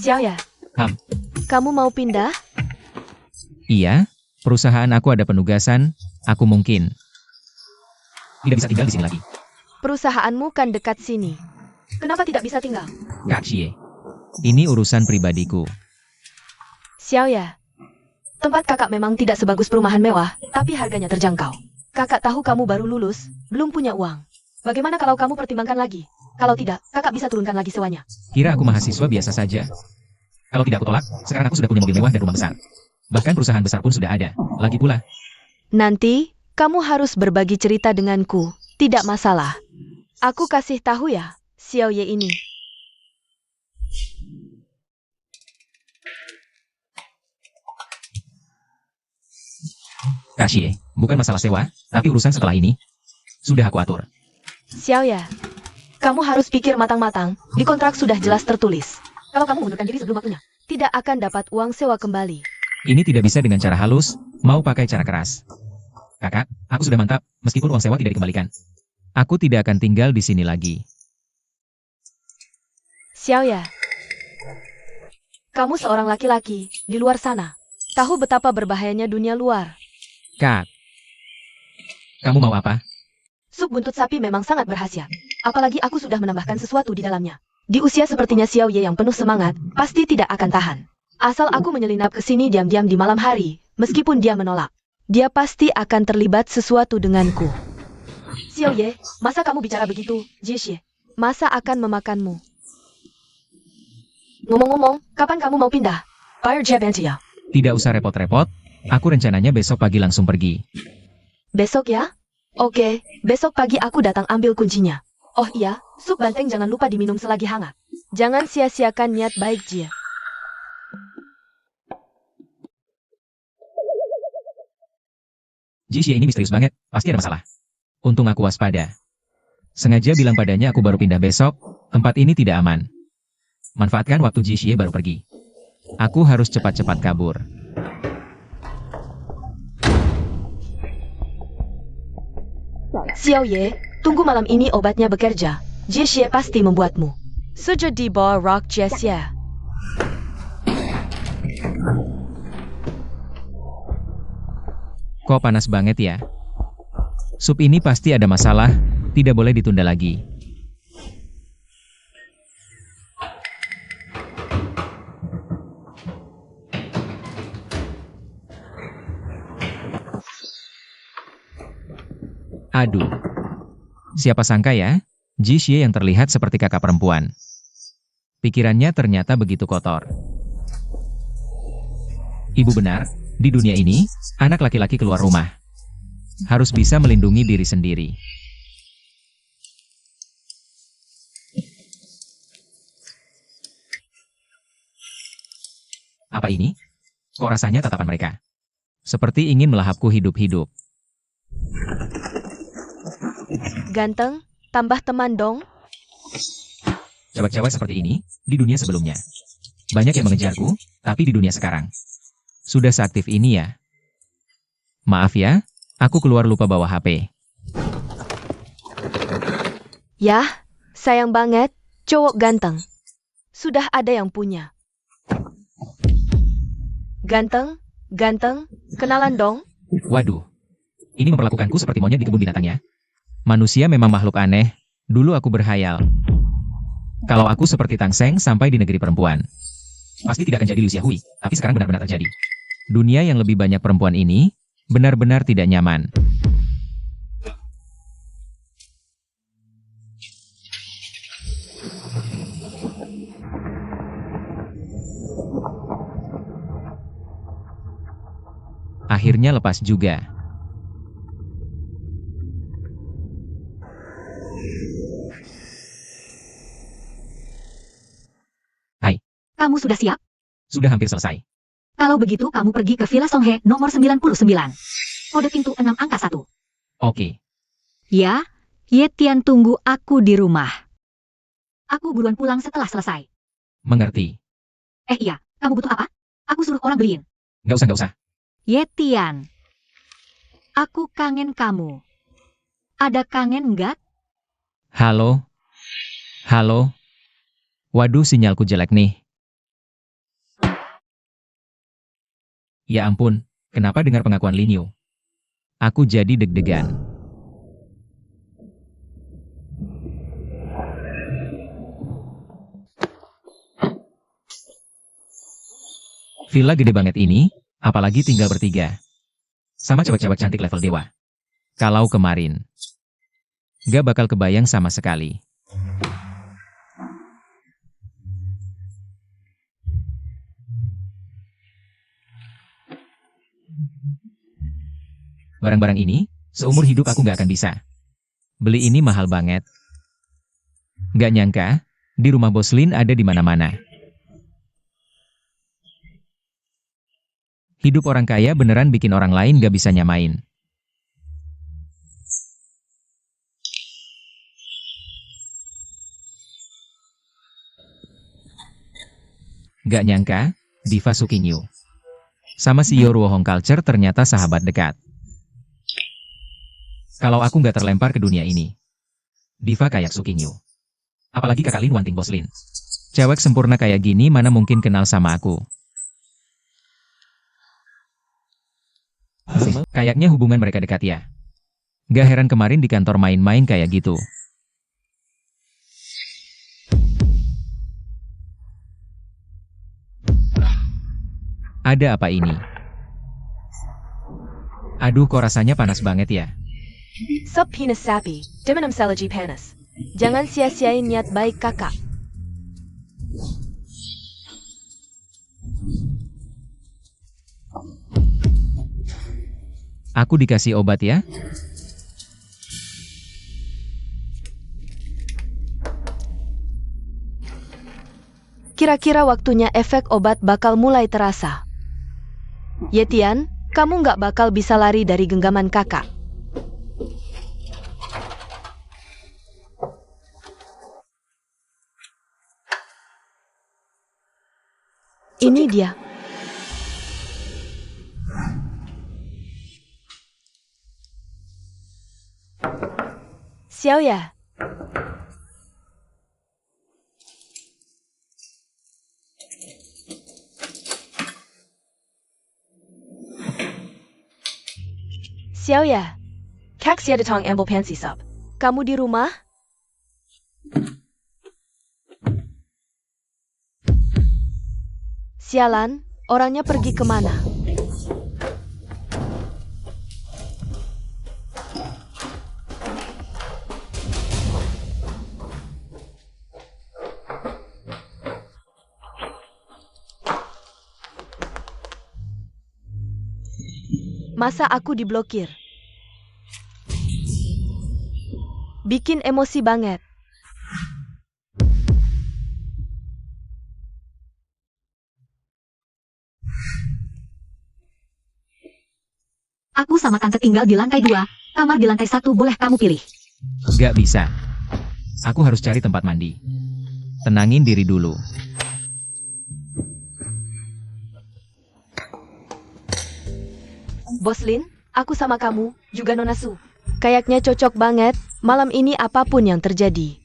Xiaoya, kamu mau pindah? Iya, perusahaan aku ada penugasan, aku mungkin tidak bisa tinggal di sini lagi. Perusahaanmu kan dekat sini. Kenapa tidak bisa tinggal? Kak Xie, ini urusan pribadiku. Xiaoya, tempat kakak memang tidak sebagus perumahan mewah, tapi harganya terjangkau. Kakak tahu kamu baru lulus, belum punya uang. Bagaimana kalau kamu pertimbangkan lagi? Kalau tidak, kakak bisa turunkan lagi sewanya. Kira aku mahasiswa biasa saja. Kalau tidak aku tolak, sekarang aku sudah punya mobil mewah dan rumah besar. Bahkan perusahaan besar pun sudah ada. Lagi pula, Nanti, kamu harus berbagi cerita denganku. Tidak masalah. Aku kasih tahu ya, Xiaoye ini. Kak Xie, bukan masalah sewa, tapi urusan setelah ini sudah aku atur. Xiaoya, Kamu harus pikir matang-matang, di kontrak sudah jelas tertulis. Kalau kamu mundurkan diri sebelum waktunya, tidak akan dapat uang sewa kembali. Ini tidak bisa dengan cara halus, mau pakai cara keras. Kakak, aku sudah mantap, meskipun uang sewa tidak dikembalikan. Aku tidak akan tinggal di sini lagi. Xiaoye, kamu seorang laki-laki di luar sana. Tahu betapa berbahayanya dunia luar. Kak, kamu mau apa? Sup buntut sapi memang sangat berkhasiat. Apalagi aku sudah menambahkan sesuatu di dalamnya. Di usia sepertinya Xiaoye yang penuh semangat, pasti tidak akan tahan. Asal aku menyelinap ke sini diam-diam di malam hari, meskipun dia menolak. Dia pasti akan terlibat sesuatu denganku. Xiaoye, masa kamu bicara begitu, Jixie? Masa akan memakanmu? Ngomong-ngomong, kapan kamu mau pindah? Fire Jabantia. Tidak usah repot-repot, aku rencananya besok pagi langsung pergi. Besok ya? Oke, besok pagi aku datang ambil kuncinya. Oh iya, sup banteng jangan lupa diminum selagi hangat. Jangan sia-siakan niat baik, Jia. Jixie ini misterius banget, pasti ada masalah. Untung aku waspada. Sengaja bilang padanya aku baru pindah besok, tempat ini tidak aman. Manfaatkan waktu Jixie baru pergi. Aku harus cepat-cepat kabur. Xiaoye, tunggu malam ini obatnya bekerja. Jixie pasti membuatmu. Sujud di bawah rock Jixie. Kok panas banget ya? Sup ini pasti ada masalah, tidak boleh ditunda lagi. Aduh, siapa sangka ya, Jixie yang terlihat seperti kakak perempuan. Pikirannya ternyata begitu kotor. Ibu benar, di dunia ini, anak laki-laki keluar rumah harus bisa melindungi diri sendiri. Apa ini? Kok rasanya tatapan mereka? Seperti ingin melahapku hidup-hidup. Ganteng, tambah teman dong. Cewek-cewek seperti ini, di dunia sebelumnya. Banyak yang mengejarku, tapi di dunia sekarang. Sudah seaktif ini ya. Maaf ya, aku keluar lupa bawa HP. Yah, sayang banget, cowok ganteng. Sudah ada yang punya. Ganteng, ganteng, kenalan dong. Waduh, ini memperlakukanku seperti monyet di kebun binatang ya. Manusia memang makhluk aneh, dulu aku berhayal. Kalau aku seperti Tang Seng sampai di negeri perempuan. Pasti tidak akan jadi Liu Xiaohui, tapi sekarang benar-benar terjadi. Dunia yang lebih banyak perempuan ini, benar-benar tidak nyaman. Akhirnya lepas juga. Hai, Kamu sudah siap? sudah hampir selesai. Kalau begitu kamu pergi ke Villa Songhe nomor 99. Kode pintu 6 angka 1. Oke, Ya, Ye Tian tunggu aku di rumah. Aku buruan pulang setelah selesai. mengerti. Iya, kamu butuh apa? Aku suruh orang beliin. Nggak usah. Ye Tian, aku kangen kamu. Ada kangen nggak? Halo? Halo? Waduh, sinyalku jelek nih. Ya ampun, kenapa dengar pengakuan Linyu? Aku jadi deg-degan. Villa gede banget ini, apalagi tinggal bertiga. Sama cewek-cewek cantik level dewa. Kalau kemarin, gak bakal kebayang sama sekali. Barang-barang ini, seumur hidup aku gak akan bisa. Beli ini mahal banget. Gak nyangka, di rumah Bos Lin ada di mana-mana. Hidup orang kaya beneran bikin orang lain gak bisa nyamain. Gak nyangka, Diva Sukinyu sama CEO Ruohong Culture ternyata sahabat dekat. Kalau aku nggak terlempar ke dunia ini, Diva kayak Sukinyu. Apalagi kakak Lin Wanting Bos Lin. Cewek sempurna kayak gini mana mungkin kenal sama aku. Kayaknya hubungan mereka dekat ya. Gak heran kemarin di kantor main-main kayak gitu. Ada apa ini? Aduh, kok rasanya panas banget ya. Sup penis sapi, demenem lagi panas. Jangan sia-siain niat baik kakak. Aku dikasih obat ya? Kira-kira waktunya efek obat bakal mulai terasa. Yetian, kamu nggak bakal bisa lari dari genggaman kakak. Ini dia. Xiao ya. Xiao ya. Kak Xia datang ambil pensi sup. Kamu di rumah? Sialan, orangnya pergi kemana? Masa aku diblokir? Bikin emosi banget. Aku sama tante tinggal di lantai 2, kamar di lantai 1 boleh kamu pilih. Gak bisa. Aku harus cari tempat mandi. Tenangin diri dulu. Bos Lin, aku sama kamu, juga Nona Su. Kayaknya cocok banget, malam ini apapun yang terjadi.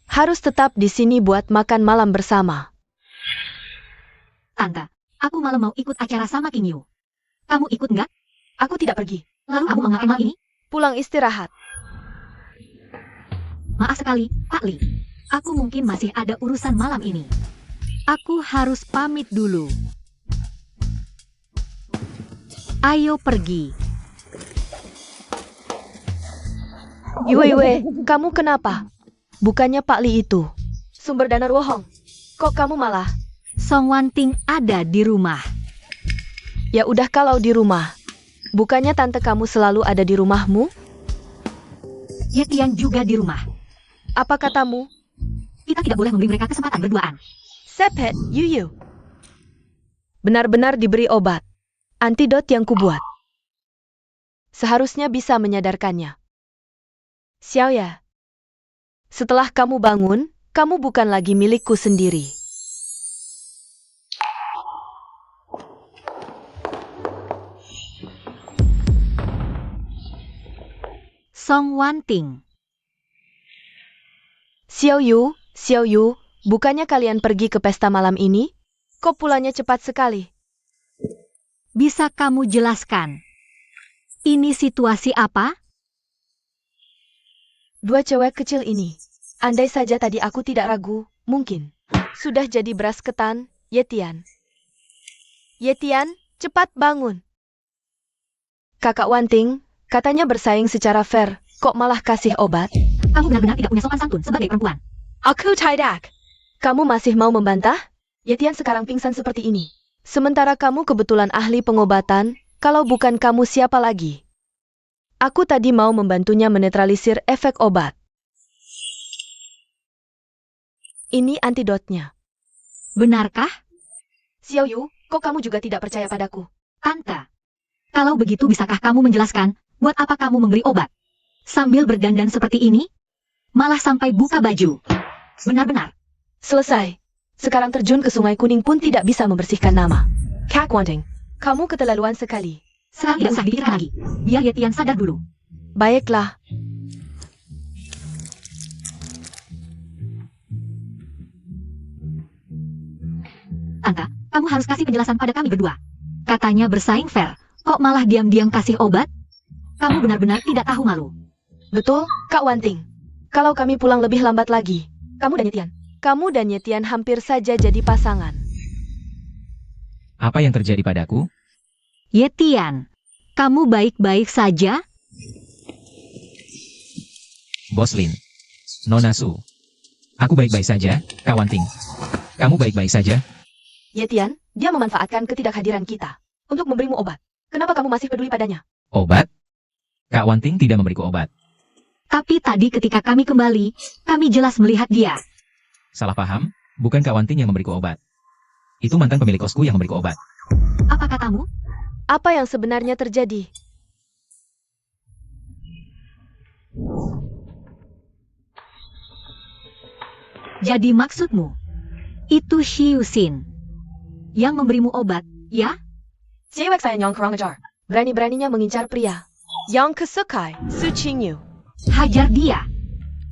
Harus tetap di sini buat makan malam bersama. Tante, aku malam mau ikut acara sama King Yu. Kamu ikut nggak? Aku tidak pergi. Lalu kamu mau ngapain malam ini? Pulang istirahat. Maaf sekali, Pak Li. Aku mungkin masih ada urusan malam ini. Aku harus pamit dulu. Ayo pergi. Yue, kamu kenapa? Bukannya Pak Li itu sumber dana Ruohong. Kok kamu malah? Song Wanting ada di rumah. Ya udah kalau di rumah. Bukannya tante kamu selalu ada di rumahmu? Yetian juga di rumah. Apa katamu? Kita tidak boleh memberi mereka kesempatan berduaan. Sepet, Yuyu. Benar-benar diberi obat. Antidot yang kubuat. Seharusnya bisa menyadarkannya. Xiao ya. Setelah kamu bangun, kamu bukan lagi milikku sendiri. Song Wanting. Xiao Yu, bukannya kalian pergi ke pesta malam ini? Kok pulangnya cepat sekali? Bisa kamu jelaskan? Ini situasi apa? Dua cewek kecil ini. Andai saja tadi aku tidak ragu, mungkin. Sudah jadi beras ketan, Yetian. Yetian, cepat bangun. Kakak Wanting, katanya bersaing secara fair, kok malah kasih obat? Kamu benar-benar tidak punya sopan santun sebagai perempuan. Aku tidak. Kamu masih mau membantah? Yetian sekarang pingsan seperti ini. Sementara kamu kebetulan ahli pengobatan, kalau bukan kamu siapa lagi? Aku tadi mau membantunya menetralisir efek obat. Ini antidotnya. Benarkah? Xiao Yu, kok kamu juga tidak percaya padaku? Tante. Kalau begitu bisakah kamu menjelaskan, buat apa kamu memberi obat? Sambil berdandan seperti ini? Malah sampai buka baju. Benar-benar. Selesai. Sekarang terjun ke Sungai Kuning pun tidak bisa membersihkan nama. Kak Wanting, kamu keterlaluan sekali. Sekarang tidak usah dipikirkan lagi. Biar Ye Tian sadar dulu. Baiklah. Tante, kamu harus kasih penjelasan pada kami berdua. Katanya bersaing fair, kok malah diam-diam kasih obat? Kamu benar-benar tidak tahu malu. Betul, Kak Wanting. Kalau kami pulang lebih lambat lagi, kamu dan Yetian. Kamu dan Yetian hampir saja jadi pasangan. Apa yang terjadi padaku? Ye Tian, kamu baik-baik saja? Bos Lin. Nona Su. Aku baik-baik saja, Kak Wanting. Kamu baik-baik saja? Yetian, dia memanfaatkan ketidakhadiran kita untuk memberimu obat. Kenapa kamu masih peduli padanya? Obat? Kak Wanting tidak memberiku obat. Tapi tadi ketika kami kembali, kami jelas melihat dia. Salah paham, bukan Kak Wanting yang memberiku obat. Itu mantan pemilik kosku yang memberiku obat. Apa katamu? Apa yang sebenarnya terjadi? Jadi maksudmu, itu Xiuxin yang memberimu obat, ya? Cewek saya yang kurang ajar. Berani-beraninya mengincar pria. Yang kesukai, Su Qingyu. Hajar dia.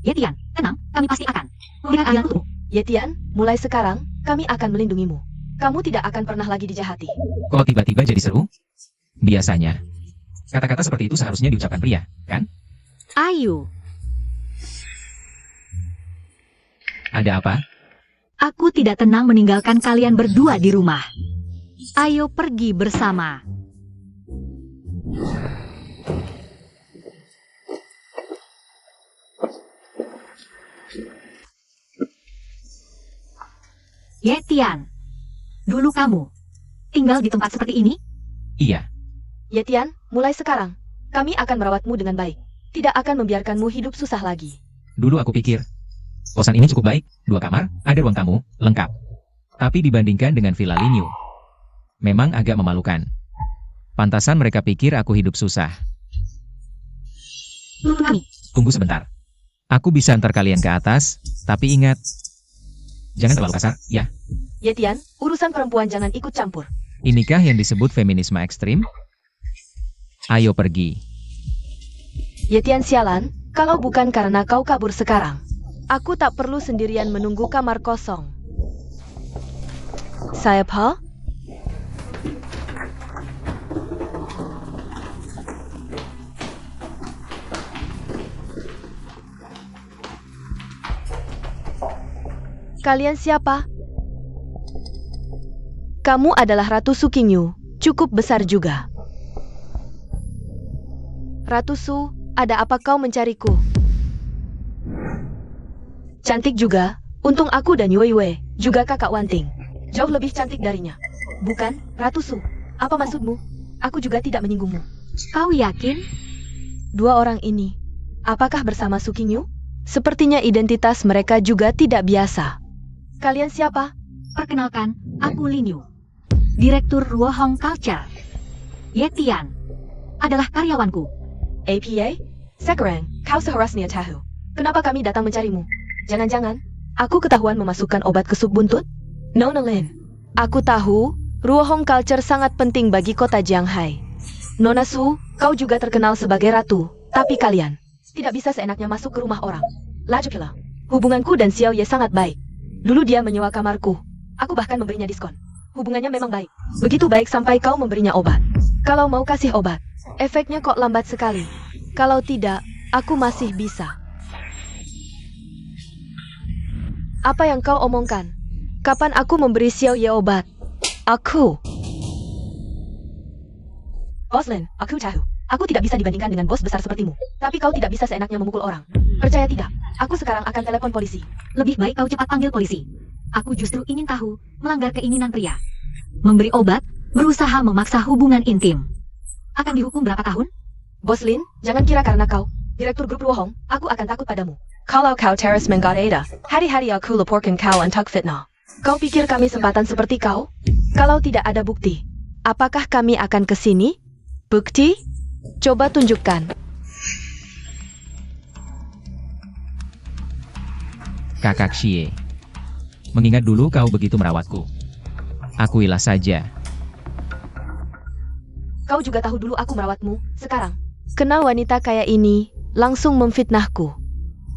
Ye Tian, tenang, kami pasti akan memberikan keadilan untukmu. Yetian, mulai sekarang, kami akan melindungimu. Kamu tidak akan pernah lagi dijahati. Kok tiba-tiba jadi seru? Biasanya, kata-kata seperti itu seharusnya diucapkan pria, kan? Ayo, Ada apa? aku tidak tenang meninggalkan kalian berdua di rumah. Ayo pergi bersama. Ye Tian, dulu kamu tinggal di tempat seperti ini? Iya, Yetian, mulai sekarang, kami akan merawatmu dengan baik. Tidak akan membiarkanmu hidup susah lagi. dulu aku pikir, kosan ini cukup baik, 2 kamar, ada ruang tamu, lengkap. Tapi dibandingkan dengan Villa Linyu, memang agak memalukan. Pantasan mereka pikir aku hidup susah. Untuk kami. Tunggu sebentar. Aku bisa antar kalian ke atas, tapi ingat, jangan terlalu kasar, ya. Yetian, urusan perempuan jangan ikut campur. Inikah yang disebut feminisme ekstrim? Ayo pergi. Yetian sialan, kalau bukan karena kau kabur sekarang, aku tak perlu sendirian menunggu kamar kosong. Saya Pa? Kalian siapa? Kamu adalah Ratu Su Qingyu, cukup besar juga. Ratu Su, ada apa kau mencariku? Cantik juga, untung aku dan Yue Yue, juga kakak Wanting. Jauh lebih cantik darinya. Bukan, Ratu Su. Apa maksudmu? Aku juga tidak menyinggungmu. Kau yakin? 2 orang ini, apakah bersama Su Qingyu? Sepertinya identitas mereka juga tidak biasa. Kalian siapa? Perkenalkan, aku Lin Yu, Direktur Ruohong Culture. Ye Tian adalah karyawanku. APA? Sekarang, kau seharusnya tahu. Kenapa kami datang mencarimu? Jangan-jangan, aku ketahuan memasukkan obat ke sup buntut? Nona Lin, aku tahu, Ruohong Culture sangat penting bagi kota Jianghai. Nona Su, kau juga terkenal sebagai ratu, tapi kalian tidak bisa seenaknya masuk ke rumah orang. Laju pula, hubunganku dan Xiao Ye sangat baik. Dulu dia menyewa kamarku, aku bahkan memberinya diskon. Hubungannya memang baik. Begitu baik sampai kau memberinya obat. Kalau mau kasih obat, efeknya kok lambat sekali. Kalau tidak, aku masih bisa. Apa yang kau omongkan? Kapan aku memberi Xiao Ye obat? Aku. Bos Lin, aku tahu. Aku tidak bisa dibandingkan dengan bos besar sepertimu. Tapi kau tidak bisa seenaknya memukul orang. Percaya tidak? Aku sekarang akan telepon polisi. Lebih baik kau cepat panggil polisi. Aku justru ingin tahu, melanggar keinginan pria. Memberi obat, berusaha memaksa hubungan intim. Akan dihukum berapa tahun? Bos Lin, jangan kira karena kau Direktur Grup Ruohong, aku akan takut padamu. Kalau kau teras menggoda, hari-hari aku laporkan kau untuk fitnah. Kau pikir kami sempatan seperti kau? Kalau tidak ada bukti, apakah kami akan ke sini? Bukti? Coba tunjukkan. Kakak Xie. Mengingat dulu kau begitu merawatku. Akuilah saja. Kau juga tahu dulu aku merawatmu. Sekarang, kenal wanita kayak ini, langsung memfitnahku.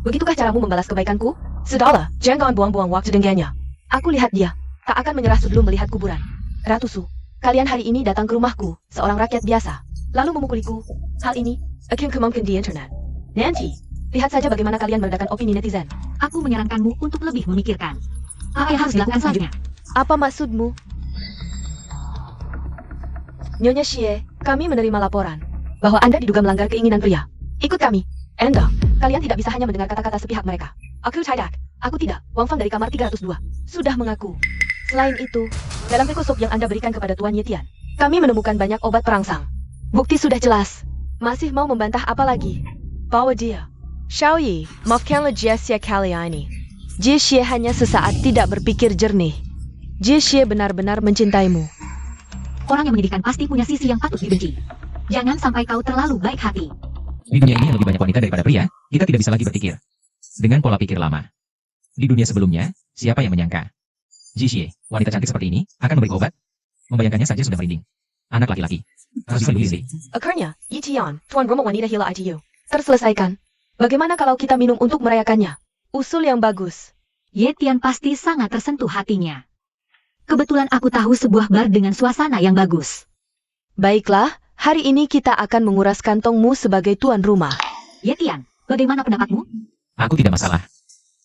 Begitukah caramu membalas kebaikanku? Sudahlah, jangan buang-buang waktu dengannya. Aku lihat dia, tak akan menyerah sebelum melihat kuburan. Ratu Su, kalian hari ini datang ke rumahku, seorang rakyat biasa, lalu memukuliku. Hal ini akan kemungkinan di internet. Nanti, lihat saja bagaimana kalian meredakan opini netizen. Aku menyarankanmu untuk lebih memikirkan. Apa yang harus dilakukan selanjutnya? Apa maksudmu? Nyonya Xie, kami menerima laporan bahwa Anda diduga melanggar keinginan pria. Ikut kami. Anda, kalian tidak bisa hanya mendengar kata-kata sepihak mereka. Aku tidak. Aku tidak. Wang Fang dari kamar 302 sudah mengaku. Selain itu, dalam teko sop yang Anda berikan kepada Tuan Yetian, kami menemukan banyak obat perangsang. Bukti sudah jelas. Masih mau membantah apa lagi? Bawa dia. Xiaoyi, maafkanlah Jie Xie kali ini. Jie Xie hanya sesaat tidak berpikir jernih. Jie Xie benar-benar mencintaimu. Orang yang menyedihkan pasti punya sisi yang patut dibenci. Jangan sampai kau terlalu baik hati. Di dunia ini yang lebih banyak wanita daripada pria, kita tidak bisa lagi berpikir dengan pola pikir lama. Di dunia sebelumnya, siapa yang menyangka? Jixie, wanita cantik seperti ini, akan memberi obat? Membayangkannya saja sudah merinding. Anak laki-laki. Harus dilindungi sih. Akhirnya, Yitian, Tuan Rumah Wanita Hila ITU, terselesaikan. Bagaimana kalau kita minum untuk merayakannya? Usul yang bagus. Yetian pasti sangat tersentuh hatinya. Kebetulan aku tahu sebuah bar dengan suasana yang bagus. Baiklah, hari ini kita akan menguras kantongmu sebagai tuan rumah. Yetian, bagaimana pendapatmu? Aku tidak masalah.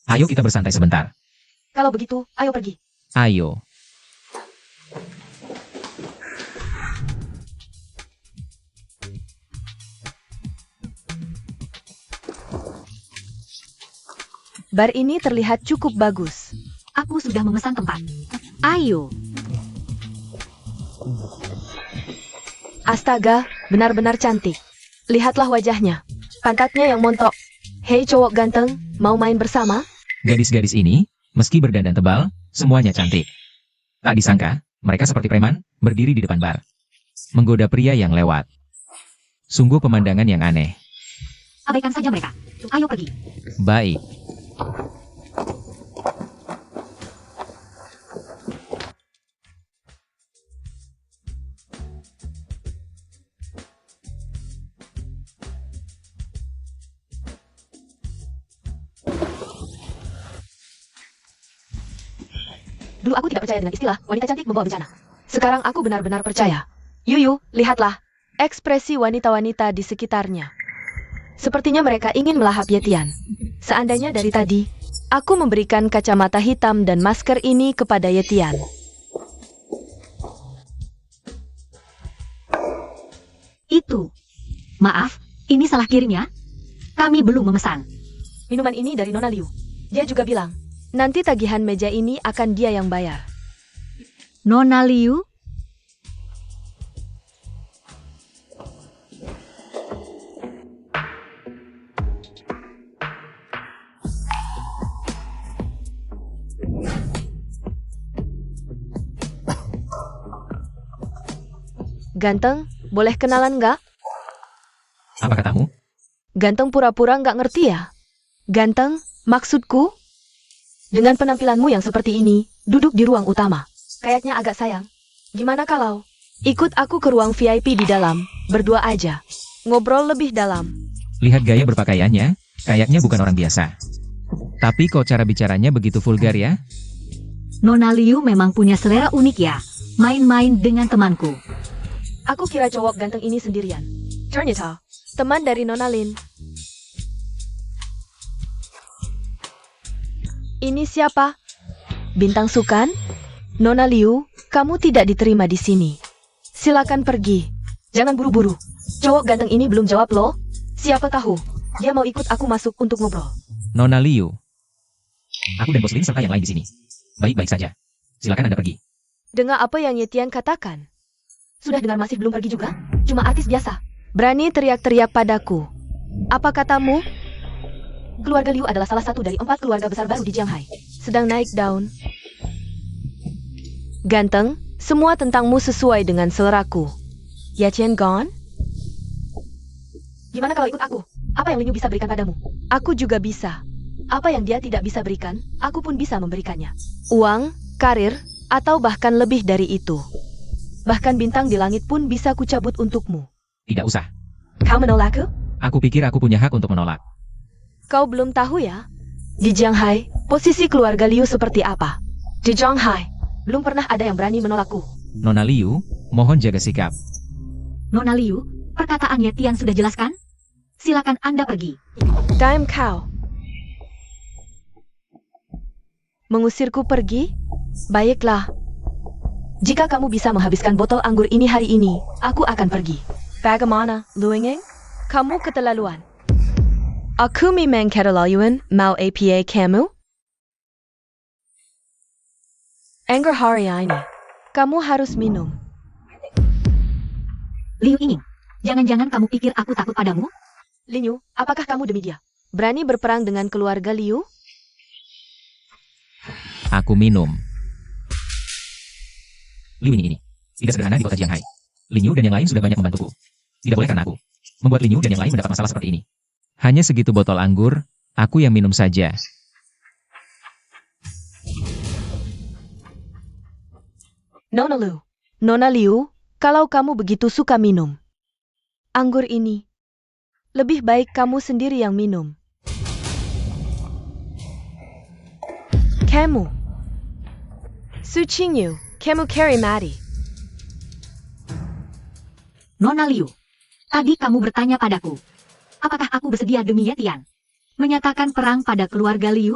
Ayo kita bersantai sebentar. Kalau begitu, ayo pergi. Ayo. Bar ini terlihat cukup bagus. Aku sudah memesan tempat. Ayo. Astaga, benar-benar cantik. Lihatlah wajahnya. Pantatnya yang montok. Hei cowok ganteng, mau main bersama? Gadis-gadis ini, meski berdandan tebal, semuanya cantik. Tak disangka, mereka seperti preman, berdiri di depan bar. Menggoda pria yang lewat. Sungguh pemandangan yang aneh. Abaikan saja mereka. Ayo pergi. Baik. Dulu aku tidak percaya dengan istilah wanita cantik membawa bencana. Sekarang aku benar-benar percaya. Yuyu, lihatlah. Ekspresi wanita-wanita di sekitarnya. Sepertinya mereka ingin melahap Yetian. Seandainya dari tadi, aku memberikan kacamata hitam dan masker ini kepada Yetian. Itu. Maaf, ini salah kirim ya. Kami belum memesan. Minuman ini dari Nona Liu. Dia juga bilang, nanti tagihan meja ini akan dia yang bayar. Nona Liu? Ganteng, boleh kenalan nggak? Apa katamu? Ganteng pura-pura nggak ngerti ya? Ganteng, maksudku? Dengan penampilanmu yang seperti ini, duduk di ruang utama. Kayaknya agak sayang. Gimana kalau ikut aku ke ruang VIP di dalam, berdua aja. Ngobrol lebih dalam. Lihat gaya berpakaiannya, kayaknya bukan orang biasa. Tapi kok cara bicaranya begitu vulgar ya? Nona Liu memang punya selera unik ya. Main-main dengan temanku. Aku kira cowok ganteng ini sendirian. Ternyata, teman dari Nona Lin. Ini siapa? Bintang Sukan? Nona Liu, kamu tidak diterima di sini. Silakan pergi. Jangan buru-buru. Cowok ganteng ini belum jawab loh. Siapa tahu, dia mau ikut aku masuk untuk ngobrol. Nona Liu. Aku dan Bos Lin serta yang lain di sini. Baik-baik saja. Silakan Anda pergi. Dengar apa yang Yetian katakan? Sudah dengar masih belum pergi juga? Cuma artis biasa. Berani teriak-teriak padaku. Apa katamu? Keluarga Liu adalah salah satu dari 4 keluarga besar baru di Shanghai. Sedang naik daun. Ganteng, semua tentangmu sesuai dengan seleraku. Yetian gone? Gimana kalau ikut aku? Apa yang Liu bisa berikan padamu? Aku juga bisa. Apa yang dia tidak bisa berikan, aku pun bisa memberikannya. Uang, karir, atau bahkan lebih dari itu. Bahkan bintang di langit pun bisa kucabut untukmu. Tidak usah. Kau menolakku? Aku pikir aku punya hak untuk menolak. Kau belum tahu ya? Di Jianghai, posisi keluarga Liu seperti apa? Di Jianghai, belum pernah ada yang berani menolakku. Nona Liu, mohon jaga sikap. Nona Liu, perkataannya Tian sudah jelaskan? Silakan Anda pergi. Diam kau. Mengusirku pergi? Baiklah. Jika kamu bisa menghabiskan botol anggur ini hari ini, aku akan pergi. Bagaimana, Lu Yingning? Kamu keterlaluan. Aku memang keterlaluan, mau apa kamu? Anggur hari ini, kamu harus minum. Liu Yingning, jangan-jangan kamu pikir aku takut padamu? Linyu, apakah kamu demi dia? Berani berperang dengan keluarga Liu? Aku minum. Liu Yingning ini tidak sederhana di kota Jianghai. Linyu dan yang lain sudah banyak membantuku. Tidak boleh karena aku membuat Linyu dan yang lain mendapat masalah seperti ini. Hanya segitu botol anggur, aku yang minum saja. Nona Liu, kalau kamu begitu suka minum anggur ini, lebih baik kamu sendiri yang minum. Kamu, Su Qingyu, kamu carry Mati. Nona Liu, tadi kamu bertanya padaku, apakah aku bersedia demi Tian menyatakan perang pada keluarga Liu?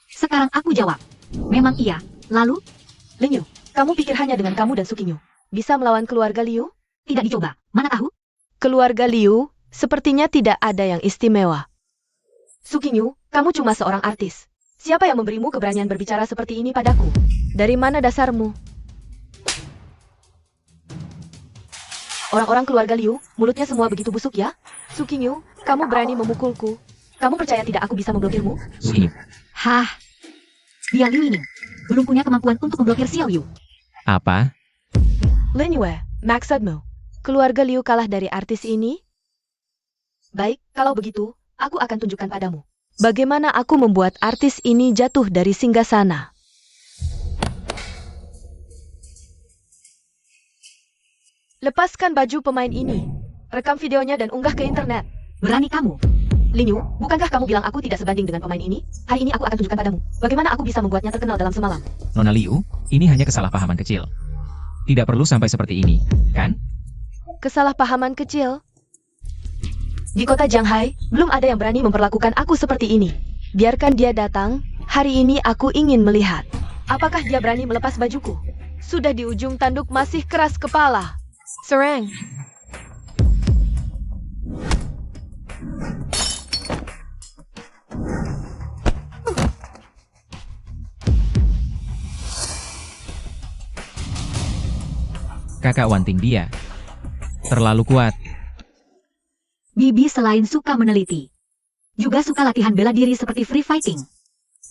Sekarang aku jawab, memang iya. Lalu, Linyu, kamu pikir hanya dengan kamu dan Su Qingyu bisa melawan keluarga Liu? tidak dicoba, mana tahu? Keluarga Liu sepertinya tidak ada yang istimewa. Su Qingyu, kamu cuma seorang artis. Siapa yang memberimu keberanian berbicara seperti ini padaku? Dari mana dasarmu? Orang-orang keluarga Liu, mulutnya semua begitu busuk ya? Su Qingyu, kamu berani memukulku. Kamu percaya tidak aku bisa memblokirmu? Su Qingyu. Hah? Dia Liu Yingning belum punya kemampuan untuk memblokir Xiao Yu. Apa? Lin Yue, maksudmu, keluarga Liu kalah dari artis ini? Baik, kalau begitu, aku akan tunjukkan padamu. Bagaimana aku membuat artis ini jatuh dari singgasana. Lepaskan baju pemain ini. Rekam videonya dan unggah ke internet. Berani kamu? Linyu, bukankah kamu bilang aku tidak sebanding dengan pemain ini? Hari ini aku akan tunjukkan padamu. Bagaimana aku bisa membuatnya terkenal dalam semalam. Nona Liu, ini hanya kesalahpahaman kecil. Tidak perlu sampai seperti ini, kan? Kesalahpahaman kecil? Di kota Jianghai, belum ada yang berani memperlakukan aku seperti ini. Biarkan dia datang, hari ini aku ingin melihat. Apakah dia berani melepas bajuku? Sudah di ujung tanduk masih keras kepala. Serang. Kakak Wanting dia. Terlalu kuat. Bibi selain suka meneliti, juga suka latihan bela diri seperti free fighting.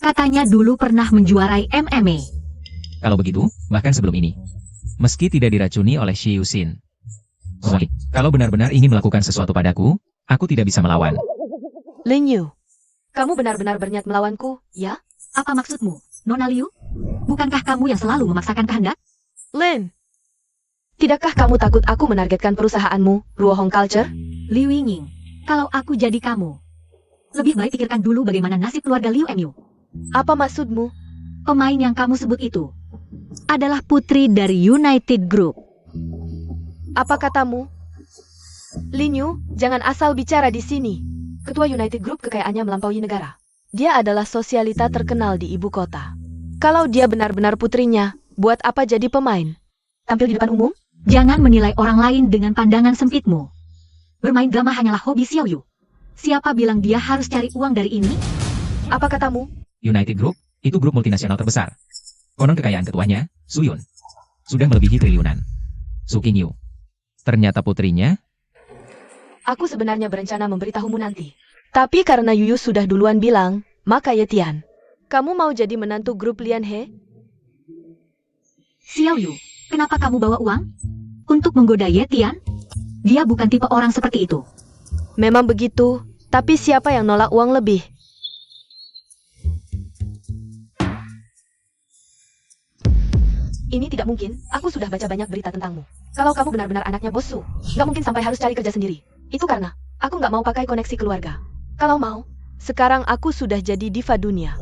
Katanya dulu pernah menjuarai MMA. Kalau begitu, bahkan sebelum ini. Meski tidak diracuni oleh Shi Yuxin. Woi, kalau benar-benar ingin melakukan sesuatu padaku, aku tidak bisa melawan. Lin Yu, kamu benar-benar berniat melawanku, ya? Apa maksudmu, Nona Liu? Bukankah kamu yang selalu memaksakan kehendak? Lin, tidakkah kamu takut aku menargetkan perusahaanmu, Ruohong Culture? Liu Yingning, kalau aku jadi kamu, lebih baik pikirkan dulu bagaimana nasib keluarga Liu Mu. Apa maksudmu? Pemain yang kamu sebut itu adalah putri dari United Group. Apa katamu? Lin Yu, jangan asal bicara di sini. Ketua United Group kekayaannya melampaui negara. Dia adalah sosialita terkenal di ibu kota. Kalau dia benar-benar putrinya, buat apa jadi pemain? Tampil di depan umum? Jangan menilai orang lain dengan pandangan sempitmu. Bermain drama hanyalah hobi Xiao Yu. Siapa bilang dia harus cari uang dari ini? Apa katamu? United Group, itu grup multinasional terbesar. Konon kekayaan ketuanya, Su Yun, sudah melebihi triliunan. Su Qingyu. Ternyata putrinya. Aku sebenarnya berencana memberitahumu nanti. Tapi karena Yuyu sudah duluan bilang, maka ya Tian. Kamu mau jadi menantu grup Lian He? Xiao Yu, kenapa kamu bawa uang? Untuk menggoda Ye Tian? Dia bukan tipe orang seperti itu. Memang begitu, tapi siapa yang nolak uang lebih? Ini tidak mungkin, aku sudah baca banyak berita tentangmu. Kalau kamu benar-benar anaknya bos Su, nggak mungkin sampai harus cari kerja sendiri. Itu karena, aku nggak mau pakai koneksi keluarga. Kalau mau, sekarang aku sudah jadi diva dunia.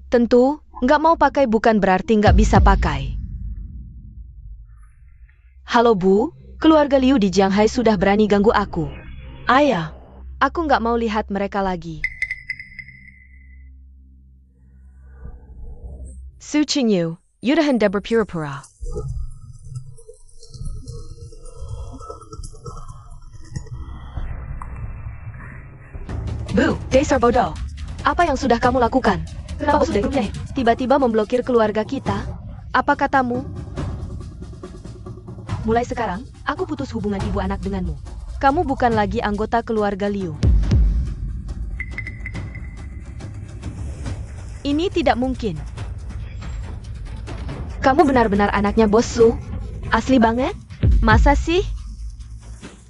Tentu, nggak mau pakai bukan berarti nggak bisa pakai. Halo Bu, keluarga Liu di Jianghai sudah berani ganggu aku. Ayah, aku nggak mau lihat mereka lagi. Su Qingyu, Yudahan Deber Pura-Pura. Bu, dasar bodoh. Apa yang sudah kamu lakukan? Kenapa sudah grupnya tiba-tiba memblokir keluarga kita? Apa katamu? Mulai sekarang, aku putus hubungan ibu anak denganmu. Kamu bukan lagi anggota keluarga Liu. Ini tidak mungkin. Kamu benar-benar anaknya bos Su? Asli banget? Masa sih?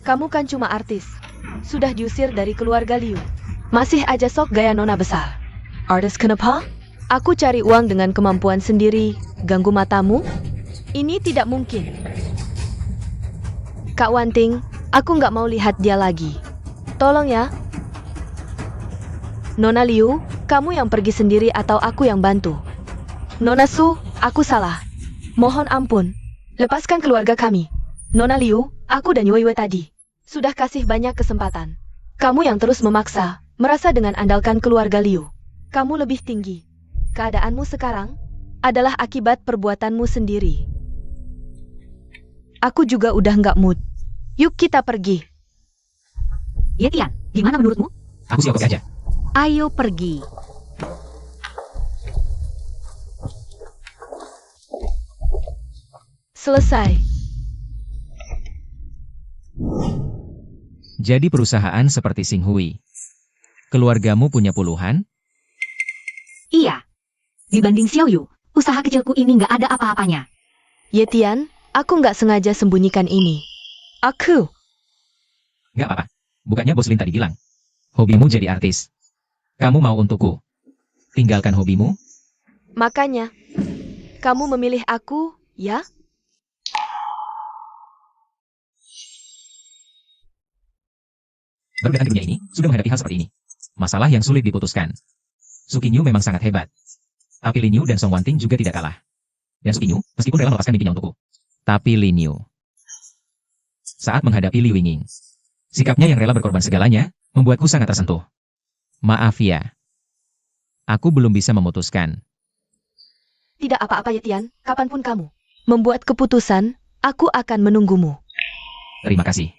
Kamu kan cuma artis. Sudah diusir dari keluarga Liu. Masih aja sok gaya nona besar. Artis kenapa? Aku cari uang dengan kemampuan sendiri. Ganggu matamu? Ini tidak mungkin. Kak Wanting, aku nggak mau lihat dia lagi. Tolong ya. Nona Liu, kamu yang pergi sendiri atau aku yang bantu? Nona Su, aku salah. Mohon ampun. Lepaskan keluarga kami. Nona Liu, aku dan Weiwei tadi sudah kasih banyak kesempatan. Kamu yang terus memaksa, merasa dengan andalkan keluarga Liu. Kamu lebih tinggi. Keadaanmu sekarang adalah akibat perbuatanmu sendiri. Aku juga udah nggak mood. Yuk kita pergi. Ye Tian, gimana menurutmu? Aku siap aja. Ayo pergi. Selesai. Jadi perusahaan seperti Xinghui. Keluargamu punya puluhan? Iya. Dibanding Xiao Yu, usaha kecilku ini nggak ada apa-apanya. Ye Tian, aku nggak sengaja sembunyikan ini. Aku. Nggak apa-apa. Bukannya Bos Lin tadi bilang. Hobimu jadi artis. Kamu mau untukku tinggalkan hobimu? Makanya, kamu memilih aku, ya? Bergerak di dunia ini, sudah menghadapi hal seperti ini. Masalah yang sulit diputuskan. Su Qingyu memang sangat hebat. Tapi Lin Yu dan Song Wanting juga tidak kalah. Dan Su Qingyu, meskipun rela melepaskan mimpinya untukku. Tapi Lin Yu, saat menghadapi Li Winging, sikapnya yang rela berkorban segalanya, membuatku sangat tersentuh. Maaf ya. Aku belum bisa memutuskan. Tidak apa-apa Ye Tian, kapanpun kamu membuat keputusan, aku akan menunggumu. Terima kasih.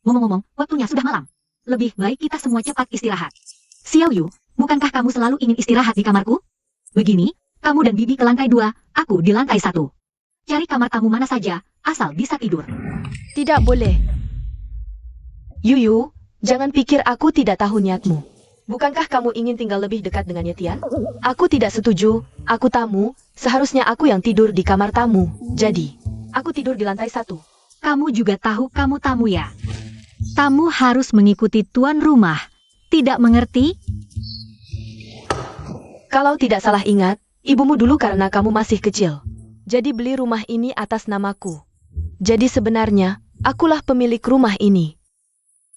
Ngomong-ngomong, waktunya sudah malam. Lebih baik kita semua cepat istirahat. Xiao Yu, bukankah kamu selalu ingin istirahat di kamarku? Begini, kamu dan Bibi ke lantai 2, aku di lantai 1. Cari kamar tamu mana saja, asal bisa tidur. Tidak boleh. Yuyu, jangan pikir aku tidak tahu niatmu. Bukankah kamu ingin tinggal lebih dekat dengan Ye Tian? Aku tidak setuju, aku tamu, seharusnya aku yang tidur di kamar tamu. Jadi, aku tidur di lantai 1. Kamu juga tahu kamu tamu ya? Tamu harus mengikuti tuan rumah. Tidak mengerti? Kalau tidak salah ingat, ibumu dulu karena kamu masih kecil. Jadi beli rumah ini atas namaku. Jadi sebenarnya, akulah pemilik rumah ini.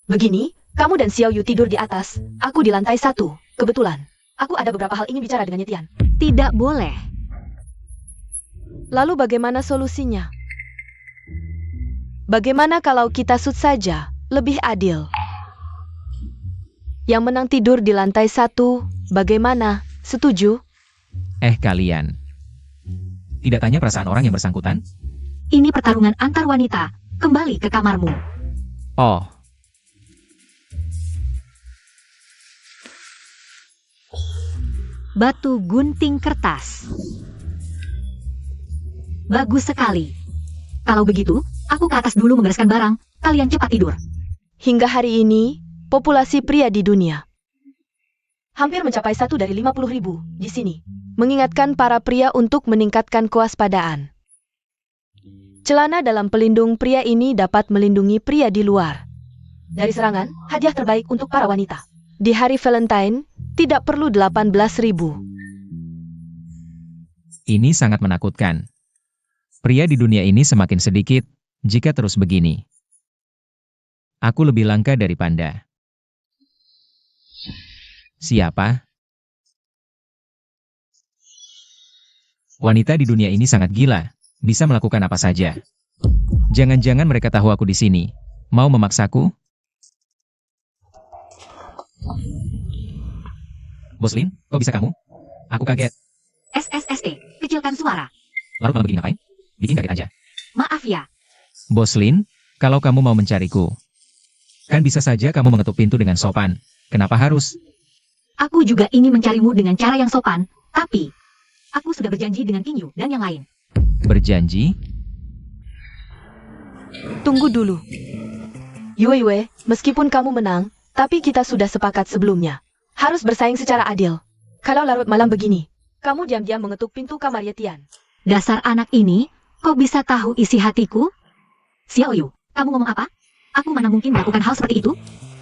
Begini, kamu dan Xiao Yu tidur di atas, aku di lantai 1. Kebetulan, aku ada beberapa hal ingin bicara dengan Ye Tian. Tidak boleh. Lalu bagaimana solusinya? Bagaimana kalau kita shoot saja, lebih adil? Yang menang tidur di lantai 1, bagaimana? Setuju? Kalian. Tidak tanya perasaan orang yang bersangkutan? Ini pertarungan antar wanita. Kembali ke kamarmu. Oh. Batu gunting kertas. Bagus sekali. Kalau begitu, aku ke atas dulu membereskan barang. Kalian cepat tidur. Hingga hari ini, populasi pria di dunia hampir mencapai 1 dari 50.000 di sini. Mengingatkan para pria untuk meningkatkan kewaspadaan. Celana dalam pelindung pria ini dapat melindungi pria di luar dari serangan, hadiah terbaik untuk para wanita. Di hari Valentine, tidak perlu 18.000. Ini sangat menakutkan. Pria di dunia ini semakin sedikit, jika terus begini. Aku lebih langka dari panda. Siapa? Wanita di dunia ini sangat gila, bisa melakukan apa saja. Jangan-jangan mereka tahu aku di sini. Mau memaksaku? Boslin, kok bisa kamu? Aku kaget. SSSE, kecilkan suara. Lalu malam begini ngapain? Bikin kaget aja. Maaf ya. Boslin, kalau kamu mau mencariku, kan bisa saja kamu mengetuk pintu dengan sopan. Kenapa harus? Aku juga ingin mencarimu dengan cara yang sopan, tapi aku sudah berjanji dengan King Yu dan yang lain. Berjanji? Tunggu dulu. Yue, meskipun kamu menang, tapi kita sudah sepakat sebelumnya. Harus bersaing secara adil. Kalau larut malam begini, kamu diam-diam mengetuk pintu kamar Yetian. Dasar anak ini, kok bisa tahu isi hatiku? Xiao Yu, kamu ngomong apa? Aku mana mungkin melakukan hal seperti itu?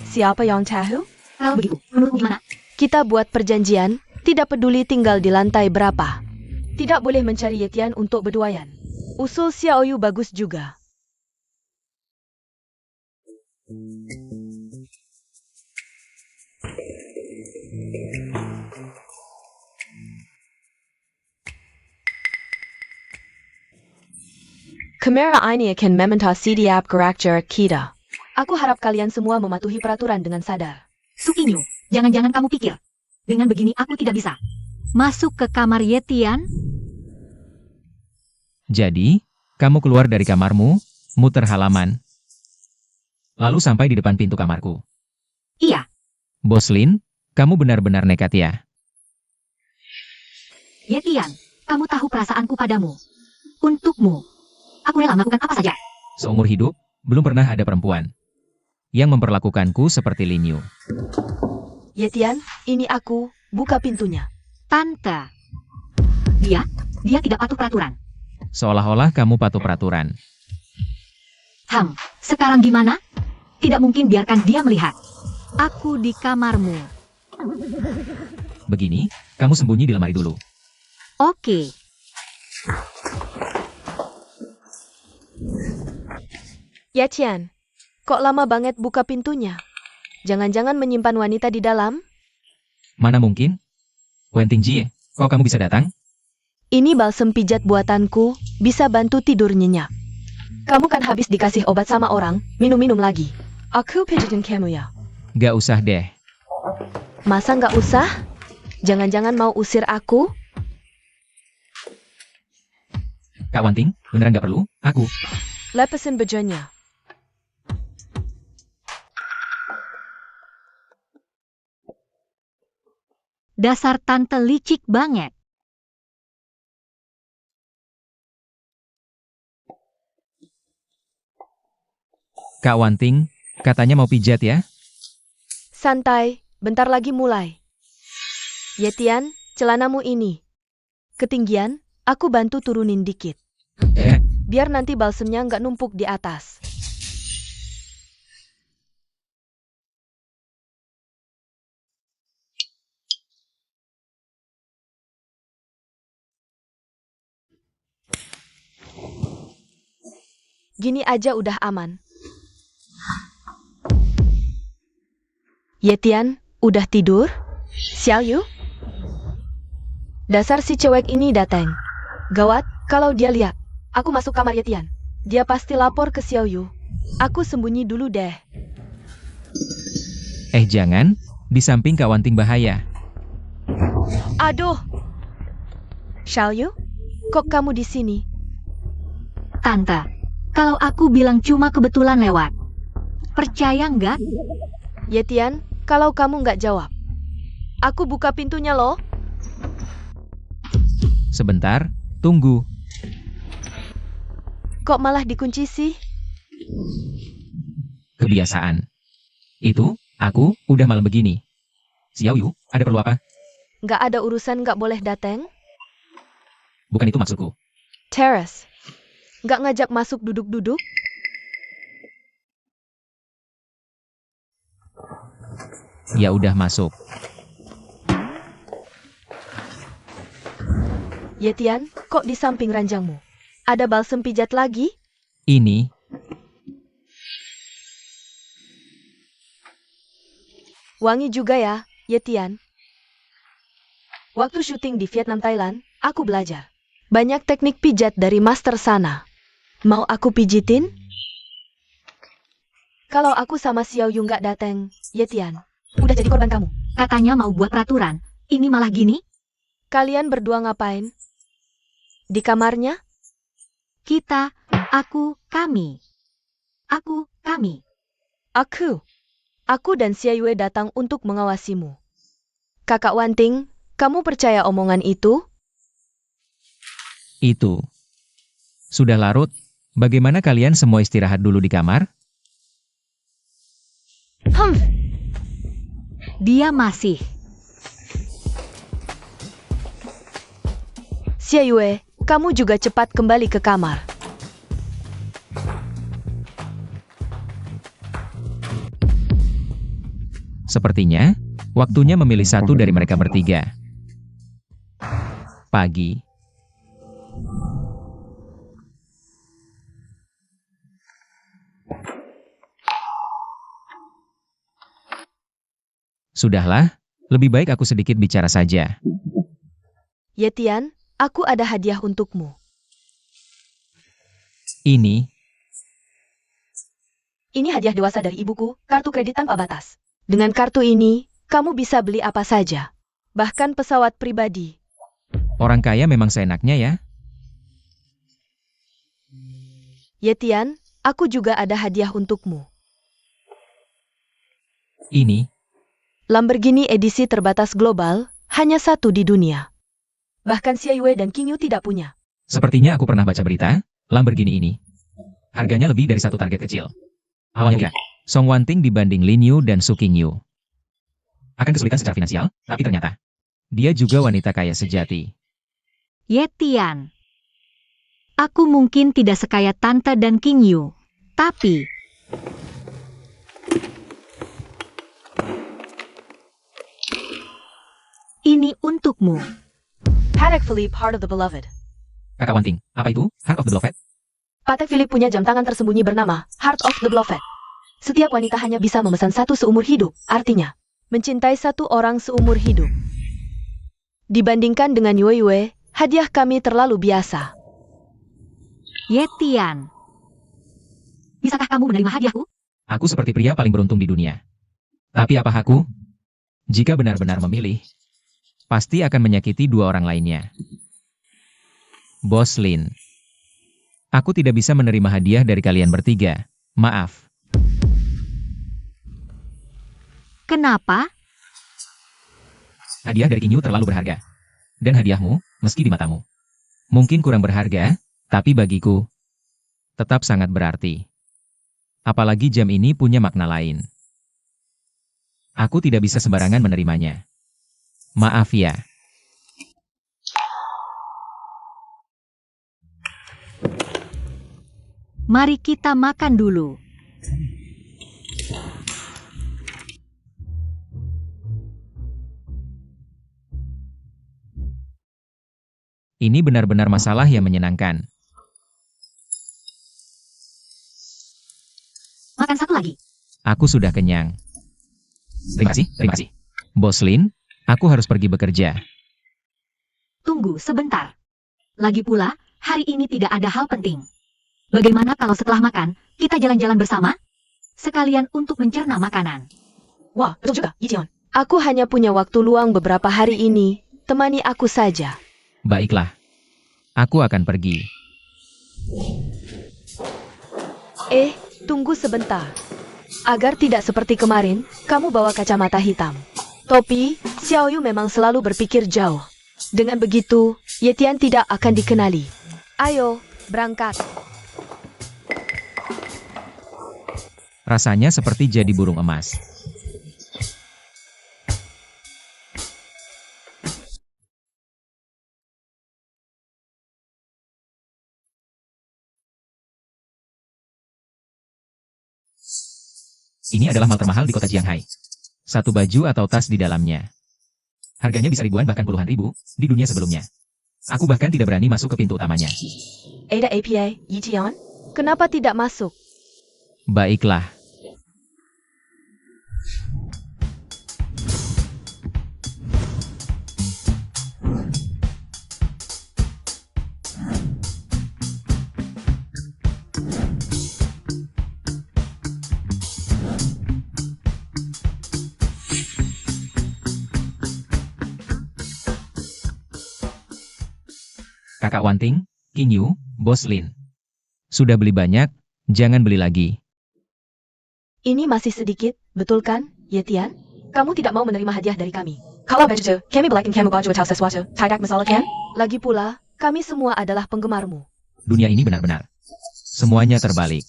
Siapa yang tahu? Kalau begitu, menurutmu gimana? Kita buat perjanjian, tidak peduli tinggal di lantai berapa. Tidak boleh mencari Yetian untuk berduaan. Usul Xiao Yu bagus juga. Kamera ini akan memantau setiap karakter kita. Aku harap kalian semua mematuhi peraturan dengan sadar. Sukinyu, jangan-jangan kamu pikir, dengan begini aku tidak bisa masuk ke kamar Yetian? Jadi, kamu keluar dari kamarmu, muter halaman, lalu sampai di depan pintu kamarku. Iya, Boslin, kamu benar-benar nekat ya. Yetian, kamu tahu perasaanku padamu. Untukmu, aku rela melakukan apa saja. Seumur hidup, belum pernah ada perempuan yang memperlakukanku seperti Lin Yu. Yetian, ini aku, buka pintunya. Tante, dia tidak patuh peraturan. Seolah-olah kamu patuh peraturan. Sekarang gimana? Tidak mungkin biarkan dia melihat. Aku di kamarmu. Begini, kamu sembunyi di lemari dulu. Oke. Yetian, kok lama banget buka pintunya? Jangan-jangan menyimpan wanita di dalam? Mana mungkin? Wen Tingjie, kok kamu bisa datang? Ini balsem pijat buatanku, bisa bantu tidur nyenyak. Kamu kan habis dikasih obat sama orang, minum-minum lagi. Aku pijitin kamu ya. Gak usah deh. Masa nggak usah? Jangan-jangan mau usir aku? Kak Wanting, beneran gak perlu? Aku. Lepasin bajunya. Dasar tante licik banget. Kak Wanting, katanya mau pijat ya? Santai, bentar lagi mulai. Yetian, celanamu ini. Ketinggian, aku bantu turunin dikit. Biar nanti balsemnya nggak numpuk di atas. Gini aja udah aman. Yetian, udah tidur? Xiao Yu? Dasar si cewek ini datang. Gawat, kalau dia lihat. Aku masuk kamar Yetian. Dia pasti lapor ke Xiao Yu. Aku sembunyi dulu deh. Jangan, di samping Kak Wanting bahaya. Aduh. Xiao Yu, kok kamu di sini? Tante, kalau aku bilang cuma kebetulan lewat, percaya nggak? Yetian, kalau kamu nggak jawab, aku buka pintunya loh. Sebentar, tunggu. Kok malah dikunci sih? Kebiasaan. Itu, aku, udah malam begini. Xiao Yu, ada perlu apa? Nggak ada urusan nggak boleh datang? Bukan itu maksudku. Terrace. Nggak ngajak masuk duduk-duduk? Ya udah masuk. Yetian, kok di samping ranjangmu? ada balsem pijat lagi? Ini, Wangi juga ya, Yetian. Waktu syuting di Vietnam, Thailand, aku belajar banyak teknik pijat dari master sana. Mau aku pijitin? Kalau aku sama Xiao Yu nggak datang, Yetian, udah jadi korban kamu. Katanya mau buat peraturan, ini malah gini? Kalian berdua ngapain? Di kamarnya? Kita, aku, kami. Aku, kami. Aku dan Xia Yue datang untuk mengawasimu. Kakak Wanting, kamu percaya omongan itu? itu. Sudah larut, bagaimana kalian semua istirahat dulu di kamar? Dia masih. Xia Yue, kamu juga cepat kembali ke kamar. Sepertinya, waktunya memilih satu dari mereka bertiga. Pagi. Sudahlah, lebih baik aku sedikit bicara saja. Yetian, aku ada hadiah untukmu. Ini, Ini hadiah dewasa dari ibuku, kartu kredit tanpa batas. Dengan kartu ini, kamu bisa beli apa saja. Bahkan pesawat pribadi. orang kaya memang seenaknya ya. Yetian, aku juga ada hadiah untukmu. Ini, Lamborghini edisi terbatas global, hanya satu di dunia. Bahkan Xia Yue dan King Yu tidak punya. sepertinya aku pernah baca berita, Lamborghini ini. Harganya lebih dari satu target kecil. Awalnya kira, Song Wanting dibanding Lin Yu dan Su Qingyu akan kesulitan secara finansial, tapi ternyata dia juga wanita kaya sejati. Yetian. Aku mungkin tidak sekaya Tante dan King Yu, tapi ini untukmu. Patek Philippe Heart of the Beloved. Kakak Wanting, apa itu? Heart of the Beloved? Patek Philippe punya jam tangan tersembunyi bernama Heart of the Beloved. Setiap wanita hanya bisa memesan satu seumur hidup, artinya mencintai satu orang seumur hidup. Dibandingkan dengan Yue Yue, hadiah kami terlalu biasa. Yetian. Bisakah kamu menerima hadiahku? Aku seperti pria paling beruntung di dunia. Tapi apa aku? Jika benar-benar memilih, pasti akan menyakiti dua orang lainnya. Bos Lin. Aku tidak bisa menerima hadiah dari kalian bertiga. Maaf. Kenapa? Hadiah dari Kinyu terlalu berharga. Dan hadiahmu, meski di matamu, mungkin kurang berharga, tapi bagiku, tetap sangat berarti. Apalagi jam ini punya makna lain. Aku tidak bisa sembarangan menerimanya. Maaf ya. Mari kita makan dulu. Ini benar-benar masalah yang menyenangkan. Makan satu lagi. Aku sudah kenyang. Terima kasih, terima kasih. Bos Lin, aku harus pergi bekerja. Tunggu sebentar. Lagi pula, hari ini tidak ada hal penting. Bagaimana kalau setelah makan, kita jalan-jalan bersama? Sekalian untuk mencerna makanan. Wah, betul juga, Yijian. Aku hanya punya waktu luang beberapa hari ini. Temani aku saja. Baiklah. Aku akan pergi. Tunggu sebentar. Agar tidak seperti kemarin, kamu bawa kacamata hitam. Topi, Xiao Yu memang selalu berpikir jauh. Dengan begitu, Yetian tidak akan dikenali. Ayo, berangkat. Rasanya seperti jadi burung emas. Ini adalah mal termahal di kota Jianghai. Satu baju atau tas di dalamnya. Harganya bisa ribuan bahkan puluhan ribu di dunia sebelumnya. Aku bahkan tidak berani masuk ke pintu utamanya. Ada APA, Yitian? Kenapa tidak masuk? Baiklah. Kakak Wanting, King Yu, Bos Lin. Sudah beli banyak, jangan beli lagi. Ini masih sedikit, betul kan, Yetian? Kamu tidak mau menerima hadiah dari kami. Kalau begitu, kami belikan kamu baju atau sesuatu. Tidak masalah kan? Lagi pula, kami semua adalah penggemarmu. Dunia ini benar-benar. Semuanya terbalik.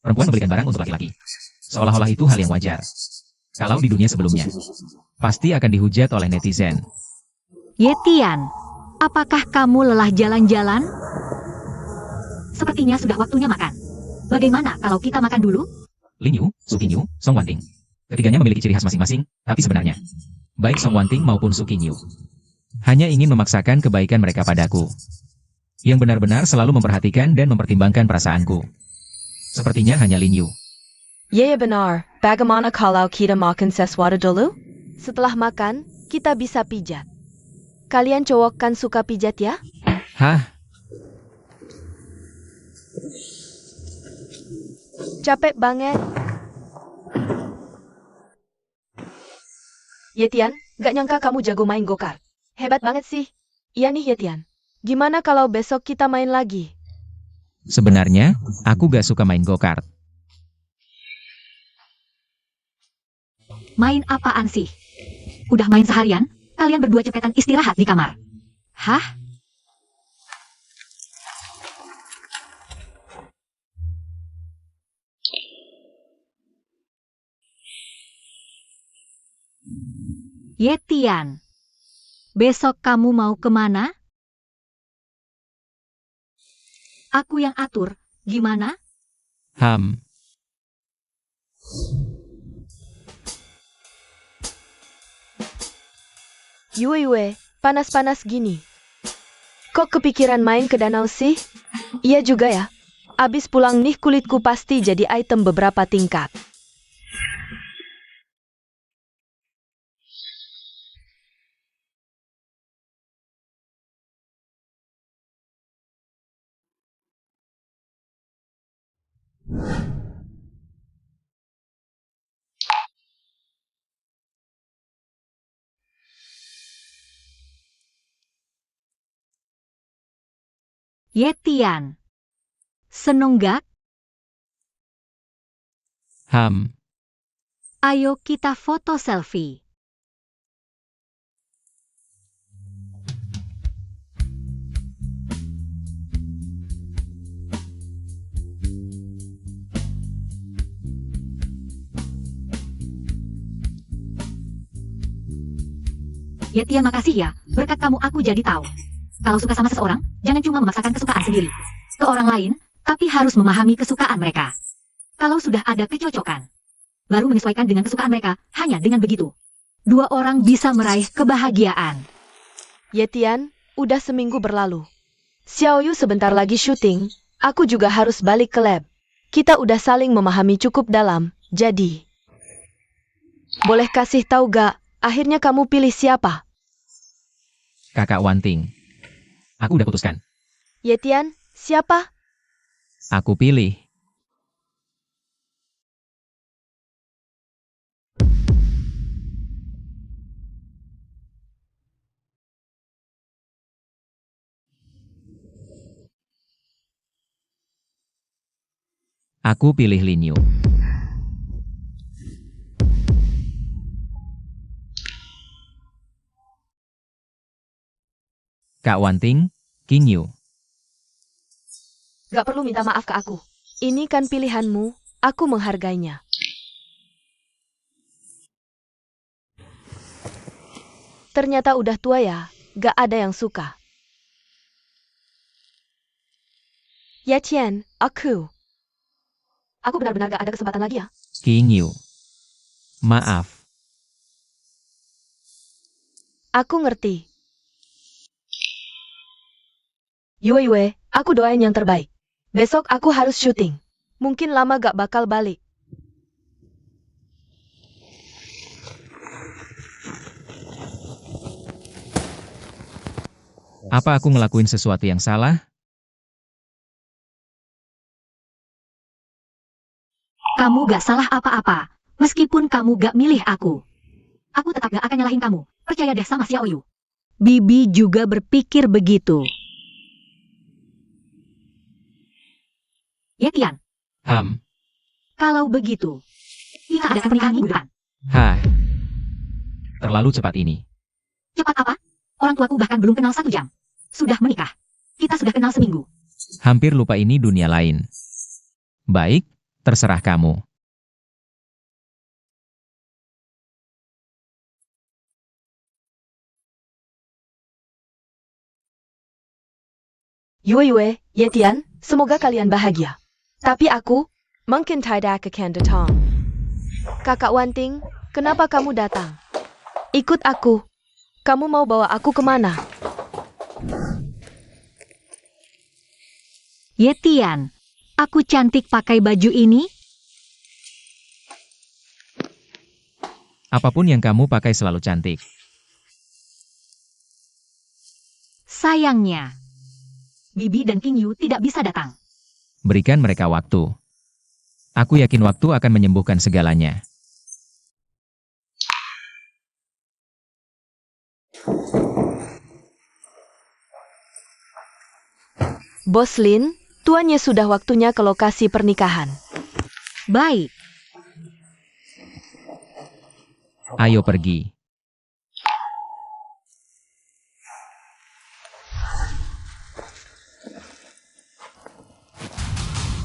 Perempuan memberikan barang untuk laki-laki. Seolah-olah itu hal yang wajar. Kalau di dunia sebelumnya, pasti akan dihujat oleh netizen. Yetian, apakah kamu lelah jalan-jalan? Sepertinya sudah waktunya makan. Bagaimana kalau kita makan dulu? Lin Yu, Su Qingyu, Song Wanting. Ketiganya memiliki ciri khas masing-masing, tapi sebenarnya, baik Song Wanting maupun Su Qingyu hanya ingin memaksakan kebaikan mereka padaku. Yang benar-benar selalu memperhatikan dan mempertimbangkan perasaanku. Sepertinya hanya Lin Yu. Iya benar, bagaimana kalau kita makan sesuatu dulu? Setelah makan, kita bisa pijat. Kalian cowok kan suka pijat ya? Hah? Capek banget. Yetian, gak nyangka kamu jago main go-kart. Hebat banget sih. Iya nih Yetian. Gimana kalau besok kita main lagi? Sebenarnya, aku gak suka main go-kart. Main apaan sih? Udah main seharian, kalian berdua cepetan istirahat di kamar. Hah? Yetian, besok kamu mau kemana? Aku yang atur, gimana? Yue, panas-panas gini. Kok kepikiran main ke danau sih? Iya juga ya. Abis pulang nih kulitku pasti jadi item beberapa tingkat. Yetian, senunggak, ayo kita foto selfie. Yetian, makasih ya, berkat kamu aku jadi tahu. Kalau suka sama seseorang, jangan cuma memaksakan kesukaan sendiri ke orang lain, tapi harus memahami kesukaan mereka. Kalau sudah ada kecocokan, baru menyesuaikan dengan kesukaan mereka, hanya dengan begitu. Dua orang bisa meraih kebahagiaan. Yetian, udah seminggu berlalu. Xiaoyu sebentar lagi syuting, aku juga harus balik ke lab. Kita udah saling memahami cukup dalam, jadi... Boleh kasih tahu gak, akhirnya kamu pilih siapa? Kakak Wanting. Aku udah putuskan. Yetian, siapa? Aku pilih. Aku pilih Lin Yu. Kak Wanting, King Yu. Gak perlu minta maaf ke aku. Ini kan pilihanmu, aku menghargainya. Ternyata udah tua ya, gak ada yang suka. Yetian, aku. Aku benar-benar gak ada kesempatan lagi ya. King Yu. Maaf. Aku ngerti. Yue, aku doain yang terbaik. Besok aku harus syuting. Mungkin lama gak bakal balik. Apa aku ngelakuin sesuatu yang salah? Kamu gak salah apa-apa. Meskipun kamu gak milih aku. Aku tetap gak akan nyalahin kamu. Percaya deh sama Xiaoyu. Bibi juga berpikir begitu. Yetian, kalau begitu, kita adakan pernikahan minggu depan. Hah. Terlalu cepat ini. Cepat apa? Orang tuaku bahkan belum kenal 1 jam. Sudah menikah. Kita sudah kenal seminggu. Hampir lupa ini dunia lain. Baik, terserah kamu. Yue, Yetian, semoga kalian bahagia. Tapi aku, mungkin tidak akan datang. Kakak Wanting, kenapa kamu datang? Ikut aku. Kamu mau bawa aku kemana? Yetian, aku cantik pakai baju ini? Apapun yang kamu pakai selalu cantik. Sayangnya, Bibi dan King Yu tidak bisa datang. Berikan mereka waktu. Aku yakin waktu akan menyembuhkan segalanya. Bos Lin, tuannya sudah waktunya ke lokasi pernikahan. Baik, Ayo pergi.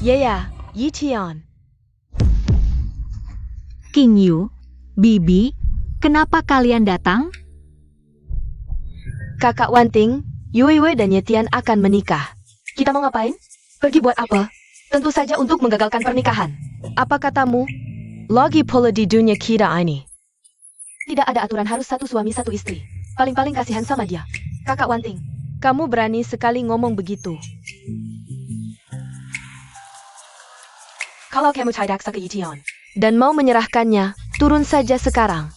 Yeya, Yitian. King Yu, Bibi, kenapa kalian datang? Kakak Wanting, Yue dan Yetian akan menikah. Kita mau ngapain? Pergi buat apa? Tentu saja untuk menggagalkan pernikahan. Apa katamu? Lagi pula di dunia kita ini. Tidak ada aturan harus 1 suami 1 istri. Paling-paling kasihan sama dia. Kakak Wanting, kamu berani sekali ngomong begitu. Kalau kamu tidak sakit Yitian dan mau menyerahkannya, turun saja sekarang.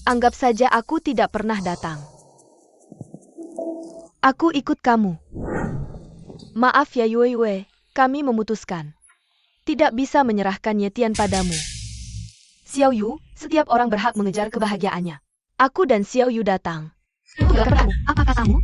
Anggap saja aku tidak pernah datang. Aku ikut kamu. Maaf ya Yue, kami memutuskan. Tidak bisa menyerahkan Yetian padamu. Xiaoyu, setiap orang berhak mengejar kebahagiaannya. Aku dan Xiaoyu datang. Itu gak perlu. Apa katamu?